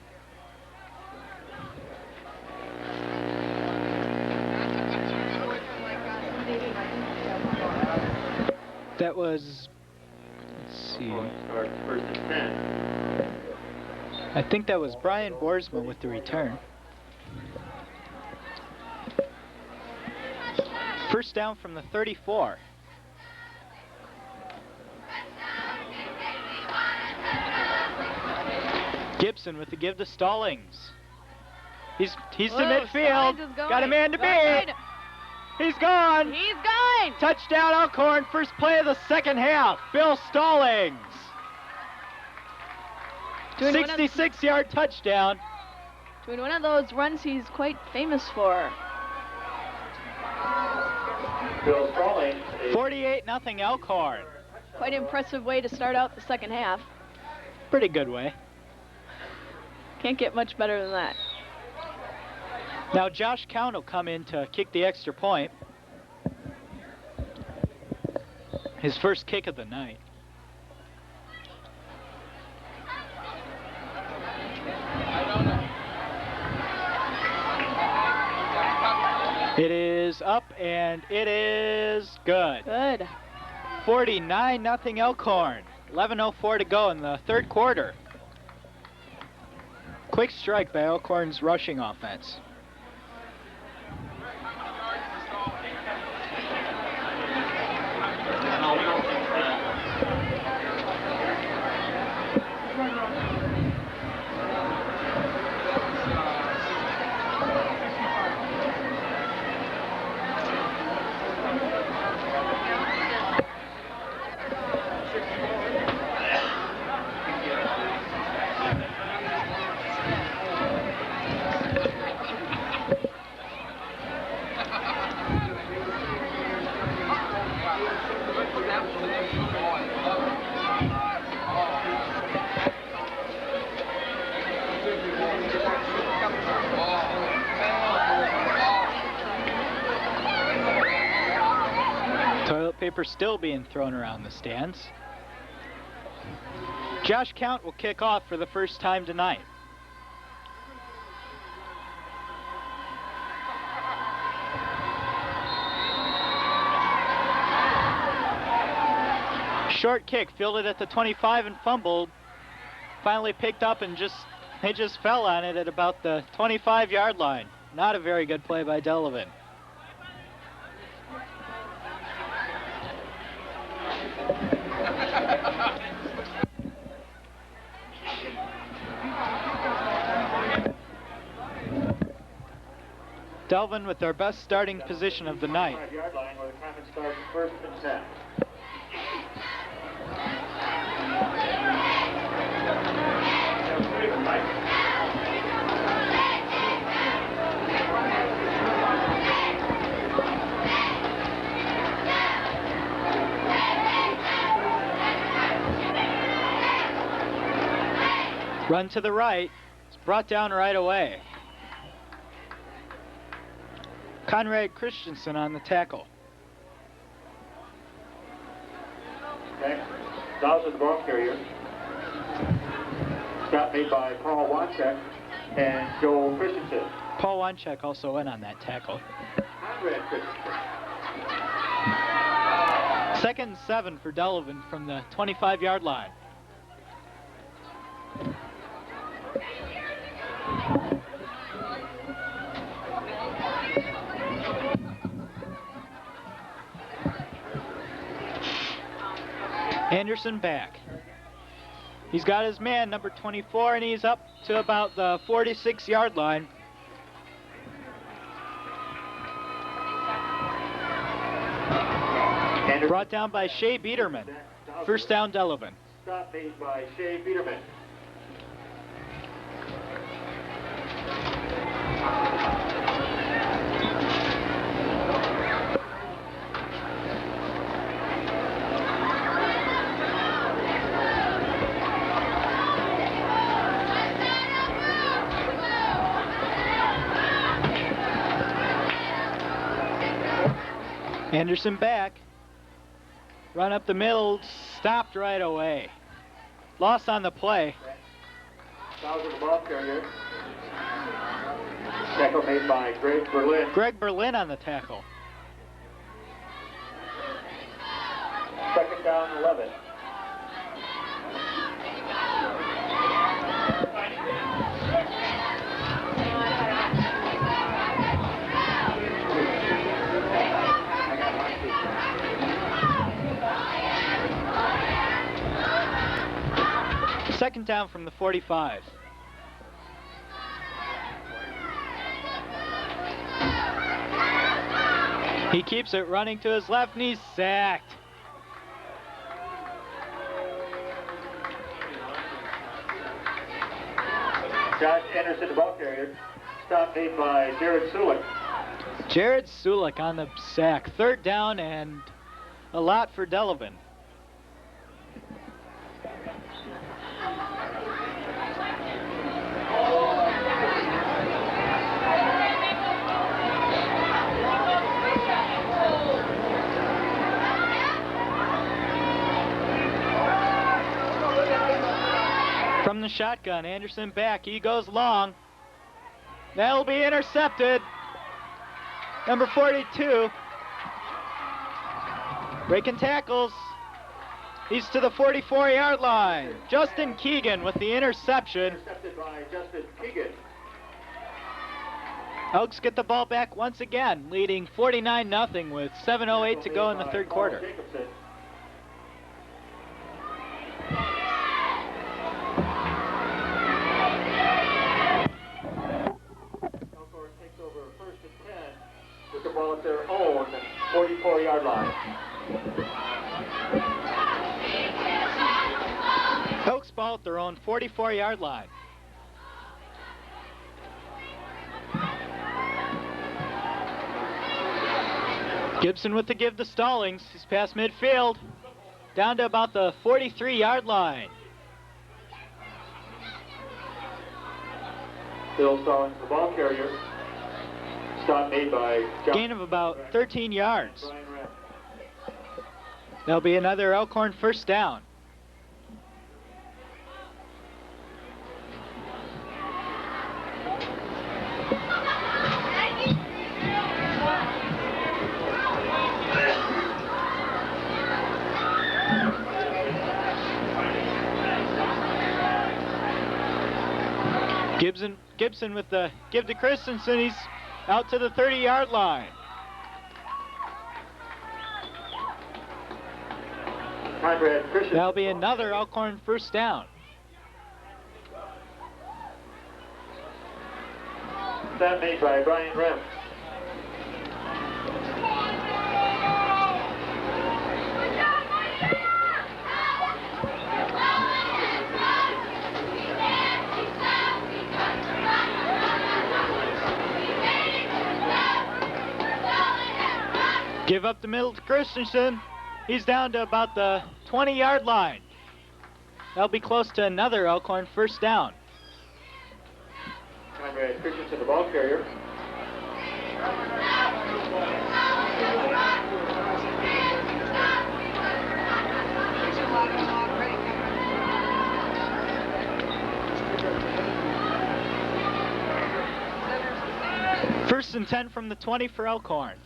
That was, let's see, I think that was Brian Boersma with the return. First down from the 34. Gibson with the give to Stallings. He's to midfield. Stallings is going. Got a man to Right beat. He's gone. He's going. Touchdown Elkhorn, first play of the second half. Bill Stallings. 66-yard touchdown. Doing one of those runs he's quite famous for. Bill Stallings. 48-0 Elkhorn. Quite impressive way to start out the second half. Pretty good way. Can't get much better than that. Now Josh Count will come in to kick the extra point. His first kick of the night. It is up and it is good. Good. 49-0 Elkhorn. 11:04 to go in the third quarter. Quick strike by Elkhorn's rushing offense. Toilet paper still being thrown around the stands. Josh Count will kick off for the first time tonight. Short kick, fielded at the 25 and fumbled. Finally picked up and they just fell on it at about the 25-yard line. Not a very good play by Delavan. Delavan with their best starting position of the night. 5-yard line where the Comets start first and 10. Run to the right. It's brought down right away. Conrad Christensen on the tackle. Okay. Dawes is the ball carrier. Stop made by Paul Wanchek and Joel Christensen. Paul Wanchek also in on that tackle. Conrad Christensen. 2nd and 7 for Delavan from the 25-yard line. Anderson back. He's got his man, number 24, and he's up to about the 46-yard line. Brought down by Shea Biederman. First down, Delavan. Stop made by Shea Biederman. Anderson back. Run up the middle, stopped right away. Loss on the play. Fouls of the ball carrier. Tackle made by Greg Berlin. Greg Berlin on the tackle. 2nd down, 11. Second down from the 45. He keeps it running to his left and he's sacked. Josh Anderson, the ball carrier. Stop made by Jared Sulik. Jared Sulik on the sack. 3rd down and a lot for Delavan. From the shotgun, Anderson back. He goes long. That'll be intercepted. Number 42. Breaking tackles. He's to the 44-yard line. Justin Keegan with the interception. Intercepted by Justin Keegan. Elks get the ball back once again, leading 49-0 with 7:08 to go in the 3rd quarter. Elkhorn takes over 1st and 10 with the ball at their own 44-yard line. Elks ball at their own 44-yard line. Gibson with the give to Stallings. He's past midfield, down to about the 43-yard line. Bill Stallings, the ball carrier. Stop made by John. Gain of about 13 yards. Brian Rapp. There'll be another Elkhorn first down. Gibson with the give to Christensen. He's out to the 30-yard line. Conrad Christensen. That'll be another Elkhorn first down. That made by Brian Rapp. Give up the middle to Christensen. He's down to about the 20-yard line. That'll be close to another Elkhorn first down. Conrad Christensen, the ball carrier. First and 10 from the 20 for Elkhorn.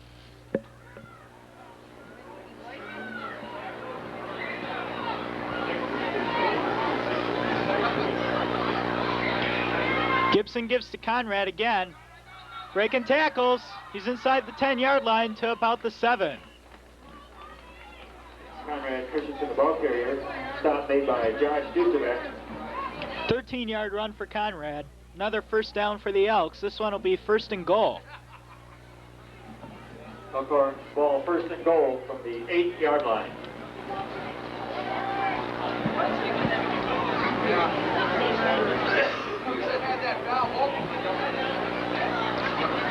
Gibson gives to Conrad again. Breaking tackles. He's inside the 10-yard line to about the 7. Conrad Christensen, the ball carrier. Stop made by Josh Dudek. 13-yard run for Conrad. Another first down for the Elks. This one will be first and goal. Elkhorn ball first and goal from the 8-yard line.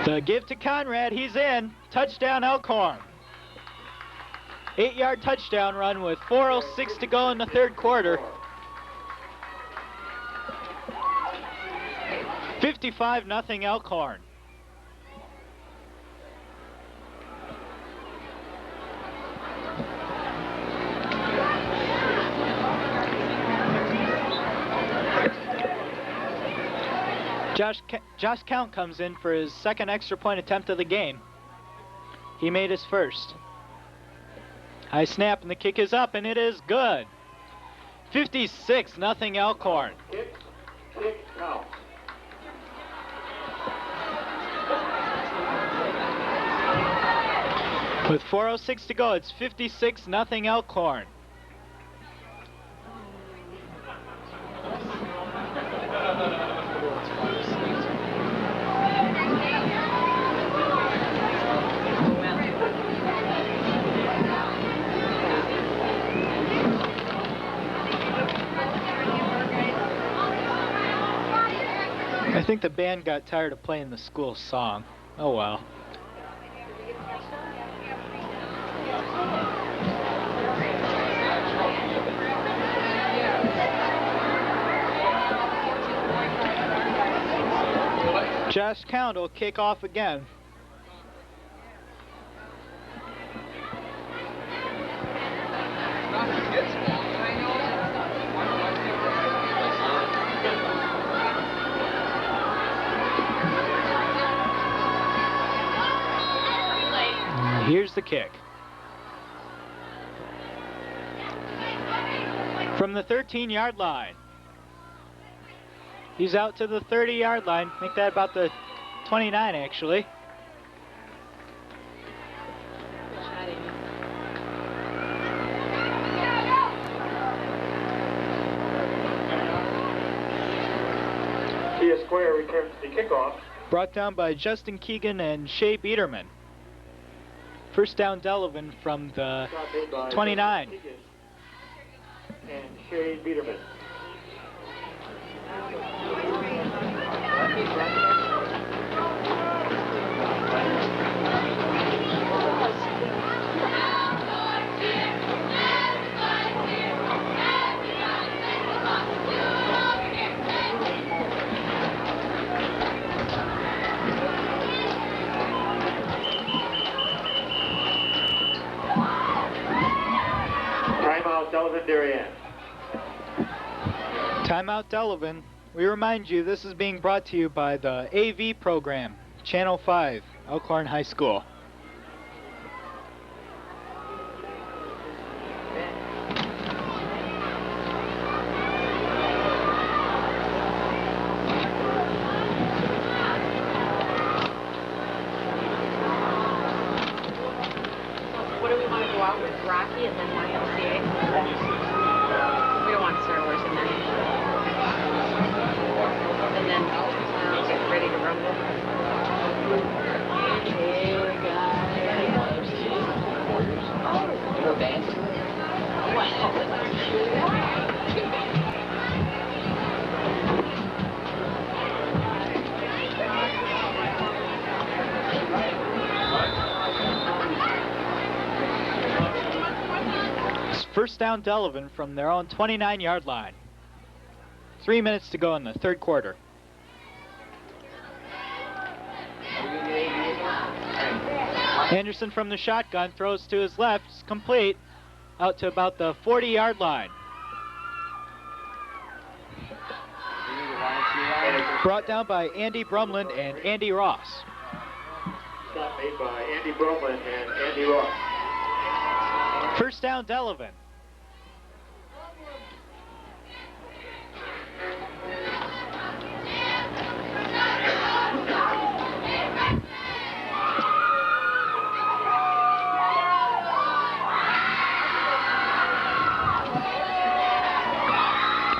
The give to Conrad, he's in. Touchdown Elkhorn. 8-yard touchdown run with 4:06 to go in the third quarter. 55-0 Elkhorn. Josh Count comes in for his second extra point attempt of the game. He made his first. High snap and the kick is up and it is good. 56-0 Elkhorn. Kick out. With 4:06 to go, it's 56-0 Elkhorn. I think the band got tired of playing the school song. Oh well. Josh Count will kick off again. Here's the kick. From the 13-yard line. He's out to the 30-yard line. Make that about the 29, actually. Tia Square returns the kickoff. Brought down by Justin Keegan and Shea Biederman. First down Delavan from the 29. And Shea Biederman. Timeout, Delavan-Darien. Timeout Delavan. We remind you this is being brought to you by the AV program, Channel 5, Elkhorn High School. What do we want to go out with? Rocky and then YMCA? We don't want Star Wars in there. And then get ready to rumble. First down Delavan from their own 29-yard line. 3 minutes to go in the third quarter. Anderson from the shotgun throws to his left, it's complete, out to about the 40-yard line. Brought down by Andy Brumland and Andy Ross. stop made by Andy Bromlin and Andy Ross. First down, Delavan.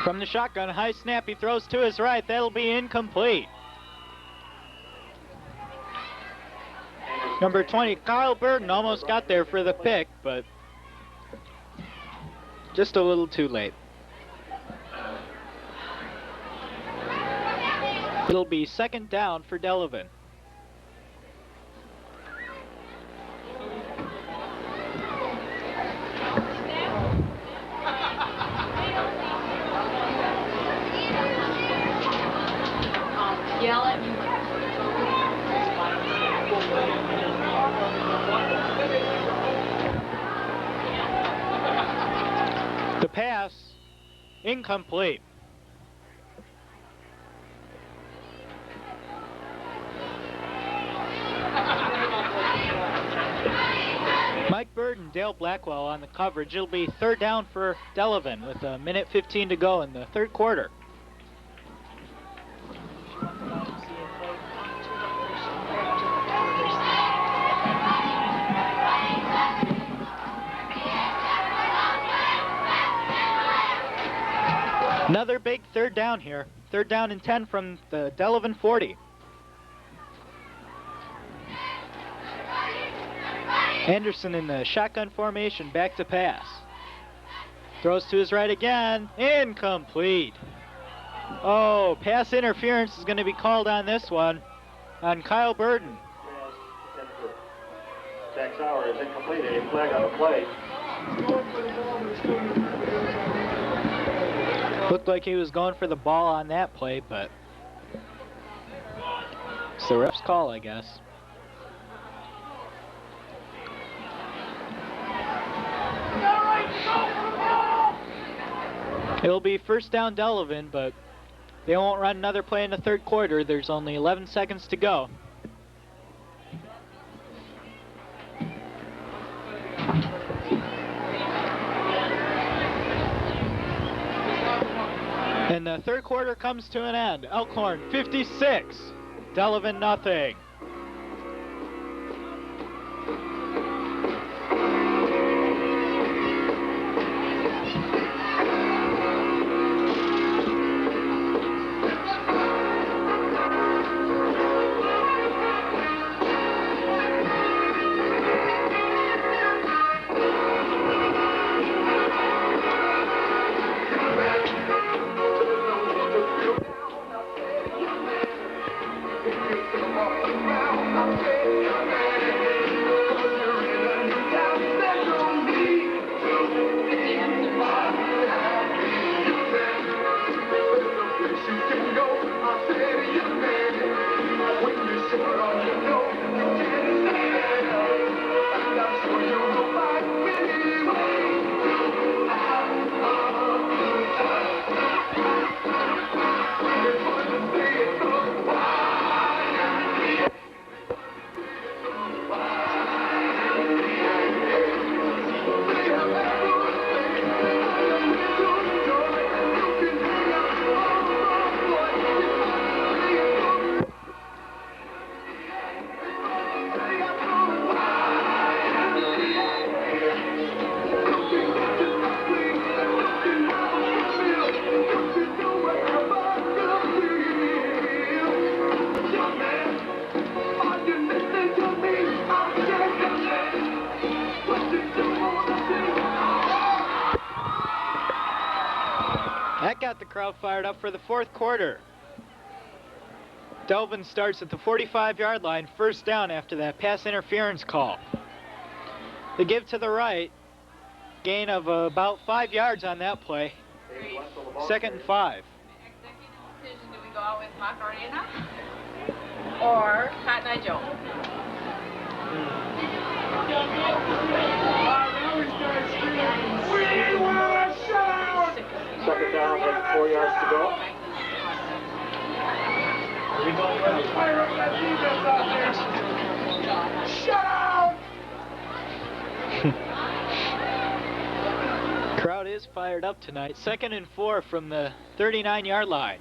From the shotgun, high snap, he throws to his right. That'll be incomplete. Number 20, Kyle Burton almost got there for the pick, but just a little too late. It'll be second down for Delavan. Yell at me. The pass, incomplete. Mike Bird and Dale Blackwell on the coverage. It'll be third down for Delavan with a minute 15 to go in the third quarter. Another big third down here. Third down and 10 from the Delavan 40. Anderson in the shotgun formation, back to pass. Throws to his right again, incomplete. Oh, pass interference is going to be called on this one, on Kyle Burton. Jack Sauer is incomplete, a flag on the play. Looked like he was going for the ball on that play, but it's the ref's call, I guess. It'll be first down Delavan, but they won't run another play in the third quarter. There's only 11 seconds to go. And the third quarter comes to an end. Elkhorn 56, Delavan nothing. That got the crowd fired up for the fourth quarter. Delavan starts at the 45-yard line, first down after that pass interference call. They give to the right, gain of about 5 yards on that play. Second and 5. Executive decision, do we go out with Macarena or Cotton Eye Joe? Second down and 4 yards to go. Crowd is fired up tonight. 2nd and 4 from the 39-yard line.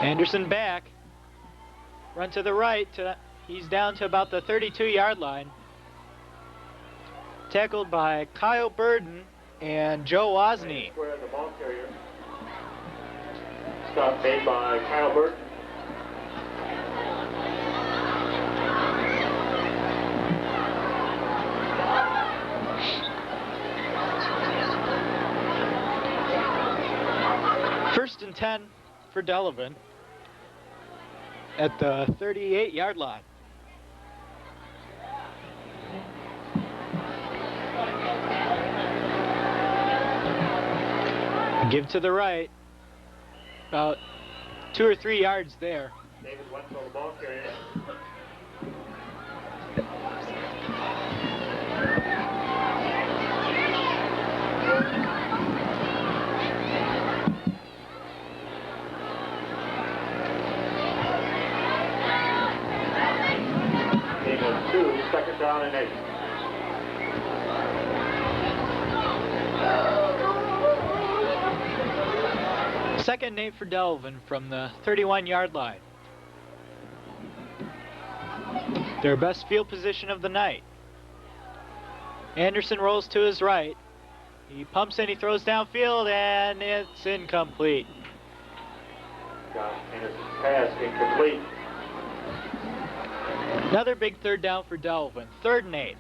Anderson back. Run to the right. He's down to about the 32-yard line. Tackled by Kyle Burden and Joe Wozni. Square the ball carrier. Stop made by Kyle Burton. First and 10 for Delavan at the 38-yard line. Give to the right, about 2 or 3 yards there. David Wenzel, the ball carrier. Game of 2, 2nd down and 8. Second and 8 for Delavan from the 31-yard line. Their best field position of the night. Anderson rolls to his right. He pumps and he throws downfield, and it's incomplete. Josh Anderson's pass incomplete. Another big third down for Delavan. 3rd and 8.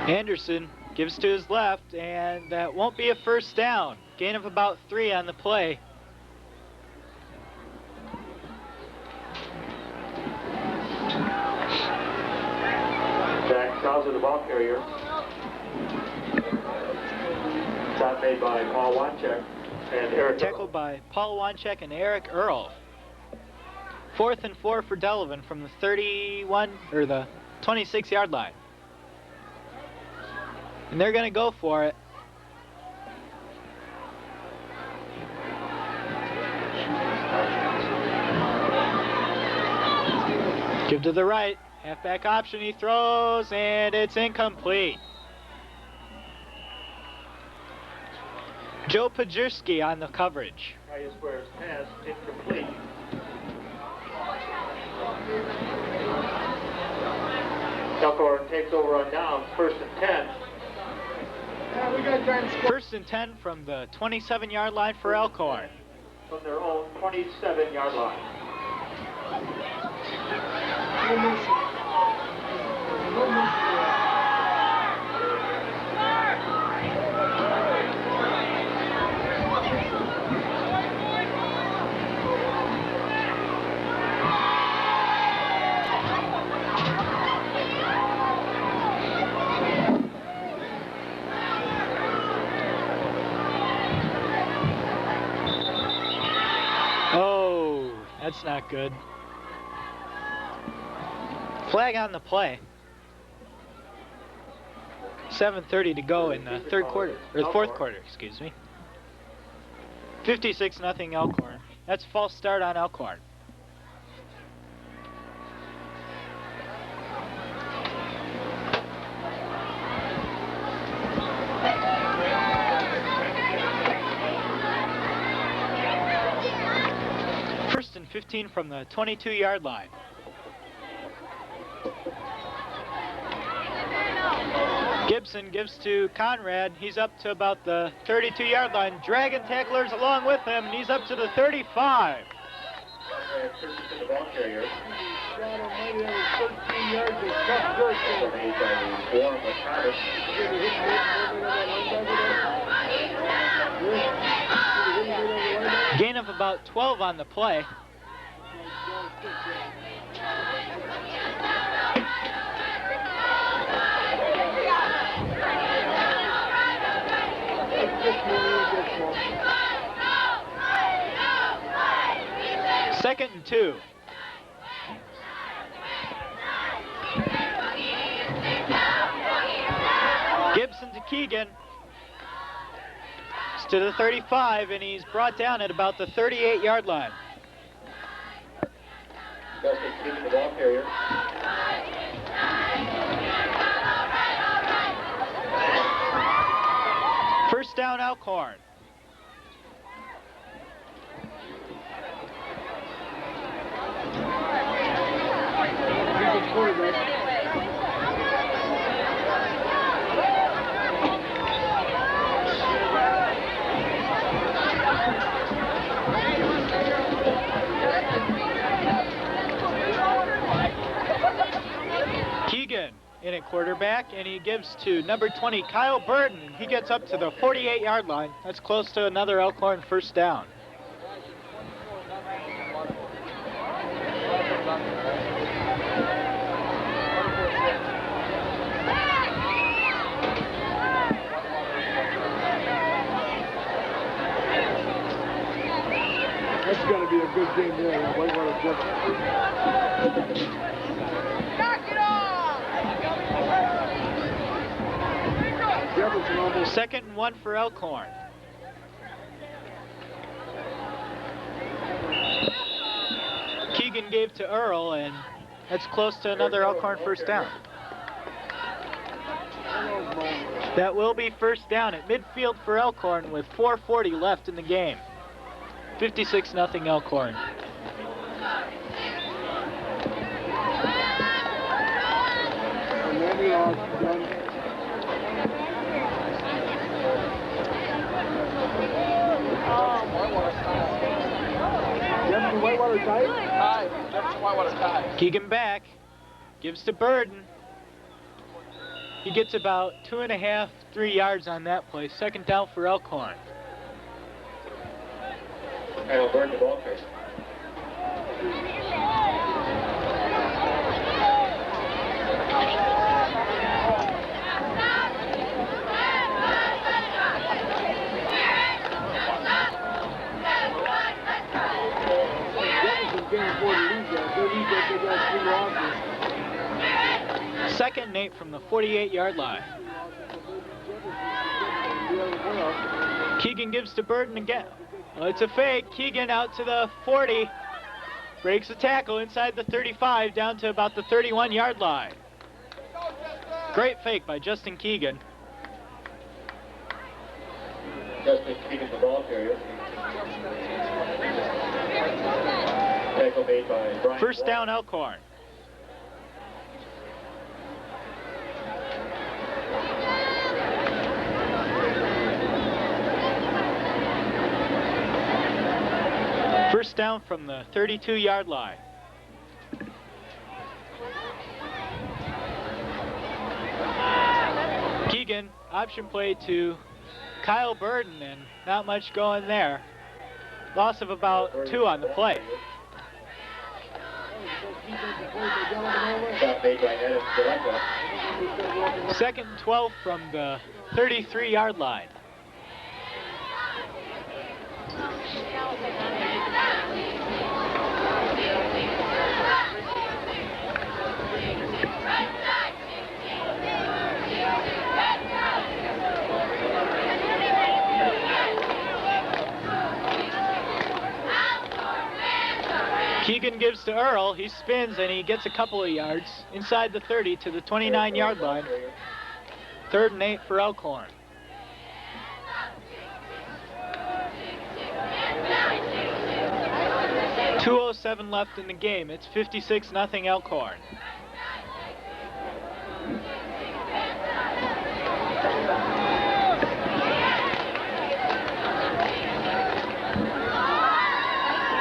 Anderson gives to his left, and that won't be a first down. Gain of about 3 on the play. Jack Krause, the ball carrier. Stop made by Paul Wanchek and Eric. Tackled by Paul Wanchek and Eric Earl. 4th and 4 for Delavan from the 26-yard line. And they're going to go for it. Give to the right. Halfback option. He throws, and it's incomplete. Joe Pajewski on the coverage. High squares pass incomplete. Elkhorn takes over on downs. 1st and 10. 1st and 10 from the 27-yard line for Elkhorn. From their own 27-yard line. Oh, that's not good. Flag on the play. 7:30 to go in the 3rd quarter, or the 4th quarter, excuse me. 56-0 Elkhorn. That's a false start on Elkhorn. First and 15 from the 22-yard line. Gibson gives to Conrad. He's up to about the 32-yard line. Dragon tacklers along with him, and he's up to the 35. The ball carrier. Gain of about 12 on the play. 2. Gibson to Keegan. It's to the 35, and he's brought down at about the 38-yard line. Justin Keegan, the ball carrier. First down, Elkhorn. Keegan in at quarterback, and he gives to number 20, Kyle Burton. He gets up to the 48-yard line. That's close to another Elkhorn first down. That's going to be a good game there. Second and 1 for Elkhorn. Keegan gave to Earl, and that's close to another Elkhorn first down. That will be first down at midfield for Elkhorn with 4:40 left in the game. 56-0 Elkhorn. Keegan back, gives to Burden. He gets about 2.5, 3 yards on that play. Second down for Elkhorn. Kyle Burden, the ball carrier. Second and 8 from the 48-yard line. Keegan gives to Burden again. Well, it's a fake. Keegan out to the 40. Breaks the tackle inside the 35 down to about the 31-yard line. Great fake by Justin Keegan. Justin Keegan, the ball carrier. Tackle made by Brian. First down, Elkhorn. First down from the 32-yard line. Keegan, option play to Kyle Burden, and not much going there. Loss of about 2 on the play. Second and 12 from the 33-yard line. Keegan gives to Earl. He spins and he gets a couple of yards inside the 30 to the 29-yard line. Third and 8 for Elkhorn. .207 left in the game. It's 56-0 Elkhorn.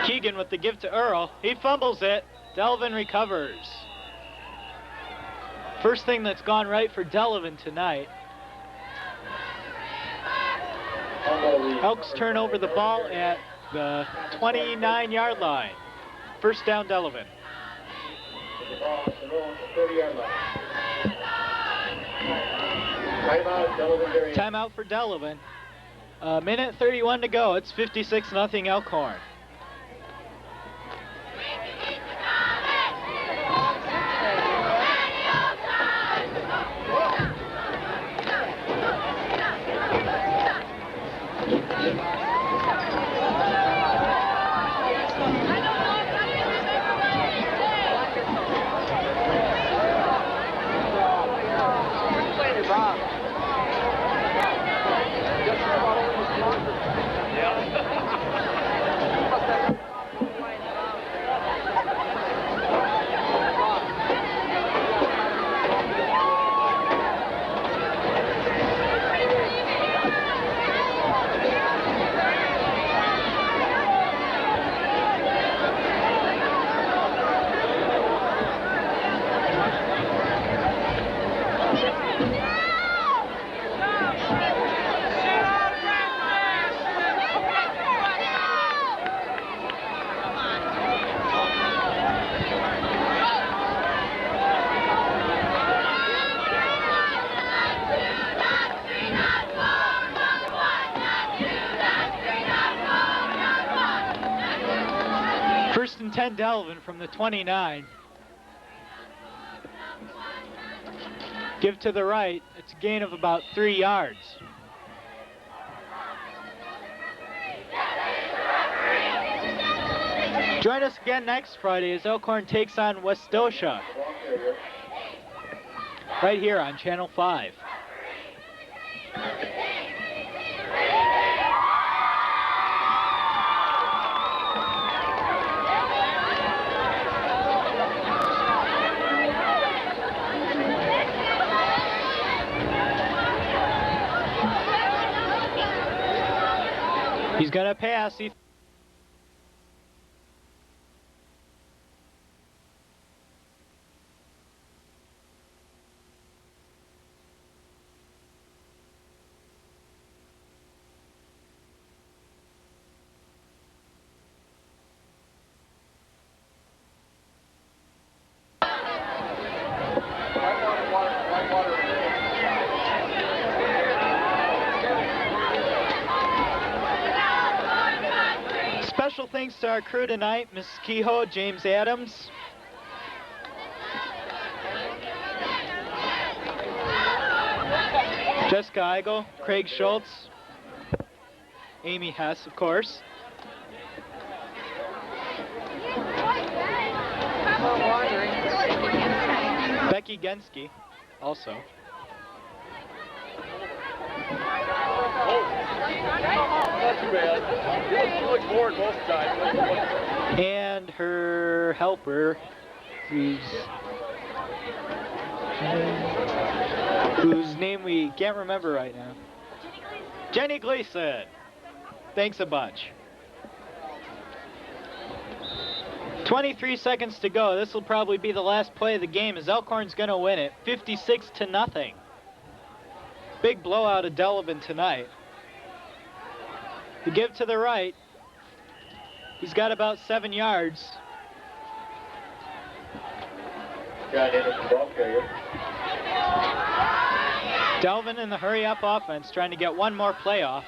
Keegan with the give to Earl. He fumbles it. Delavan recovers. First thing that's gone right for Delavan tonight. Elks turn over the ball at the 29-yard line. First down, Delavan. Timeout for Delavan. Minute 31 to go. It's 56-0 Elkhorn. First and 10 Delavan from the 29. Give to the right. It's a gain of about 3 yards. Join us again next Friday as Elkhorn takes on Westosha. Right here on Channel 5. He's gonna pass. Special thanks to our crew tonight, Mrs. Kehoe, James Adams. Jessica Eigel, Craig Schultz, Amy Hess, of course. Becky Genske, also. Not too bad. She looks bored most of the time. And her helper, whose name we can't remember right now. Jenny Gleason. Thanks a bunch. 23 seconds to go. This will probably be the last play of the game as Elkhorn's going to win it 56-0. Big blowout of Delavan tonight. The give to the right. He's got about 7 yards. Delavan in the hurry-up offense trying to get one more play off.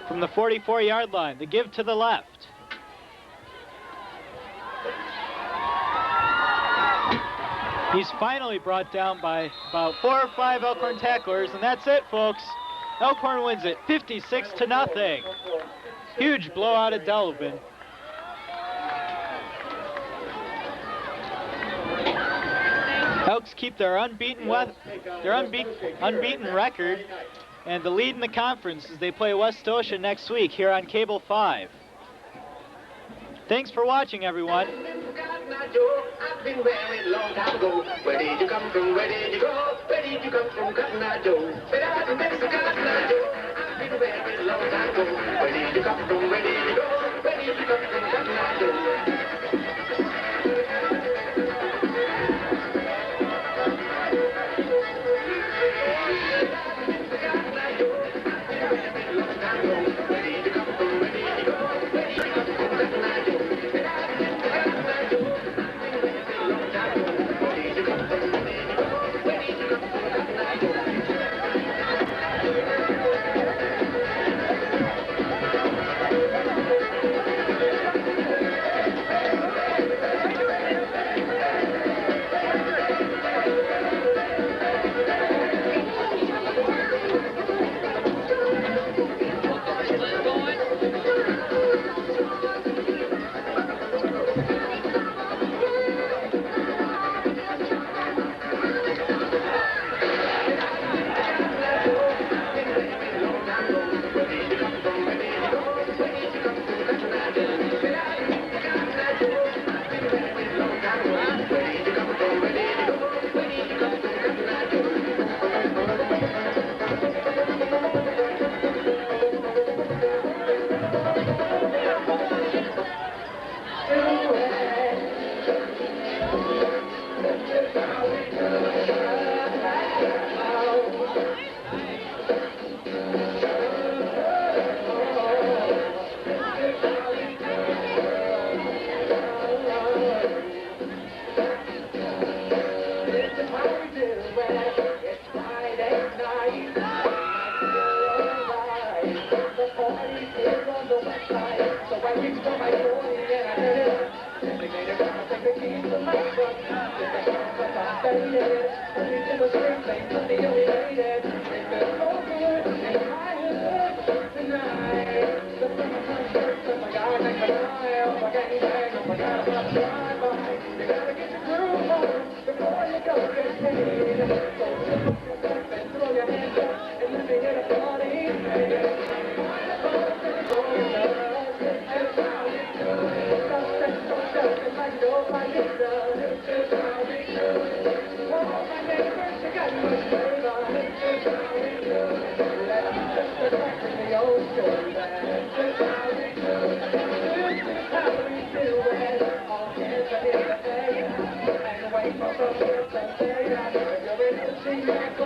From the 44-yard line, the give to the left. He's finally brought down by about 4 or 5 Elkhorn tacklers, and that's it, folks. Elkhorn wins it 56-0. Huge blowout at Delavan. Elks keep their unbeaten record and the lead in the conference as they play Westosha next week here on Cable 5. Thanks for watching, everyone. I've been married a long time ago. Where did you come from? Where did you go? Where did you come from, Cotton Eye Joe? Where I've been married a long time ago. Where did you come from? Where did you go? Where did you come from, Cotton Eye Joe? Thank you.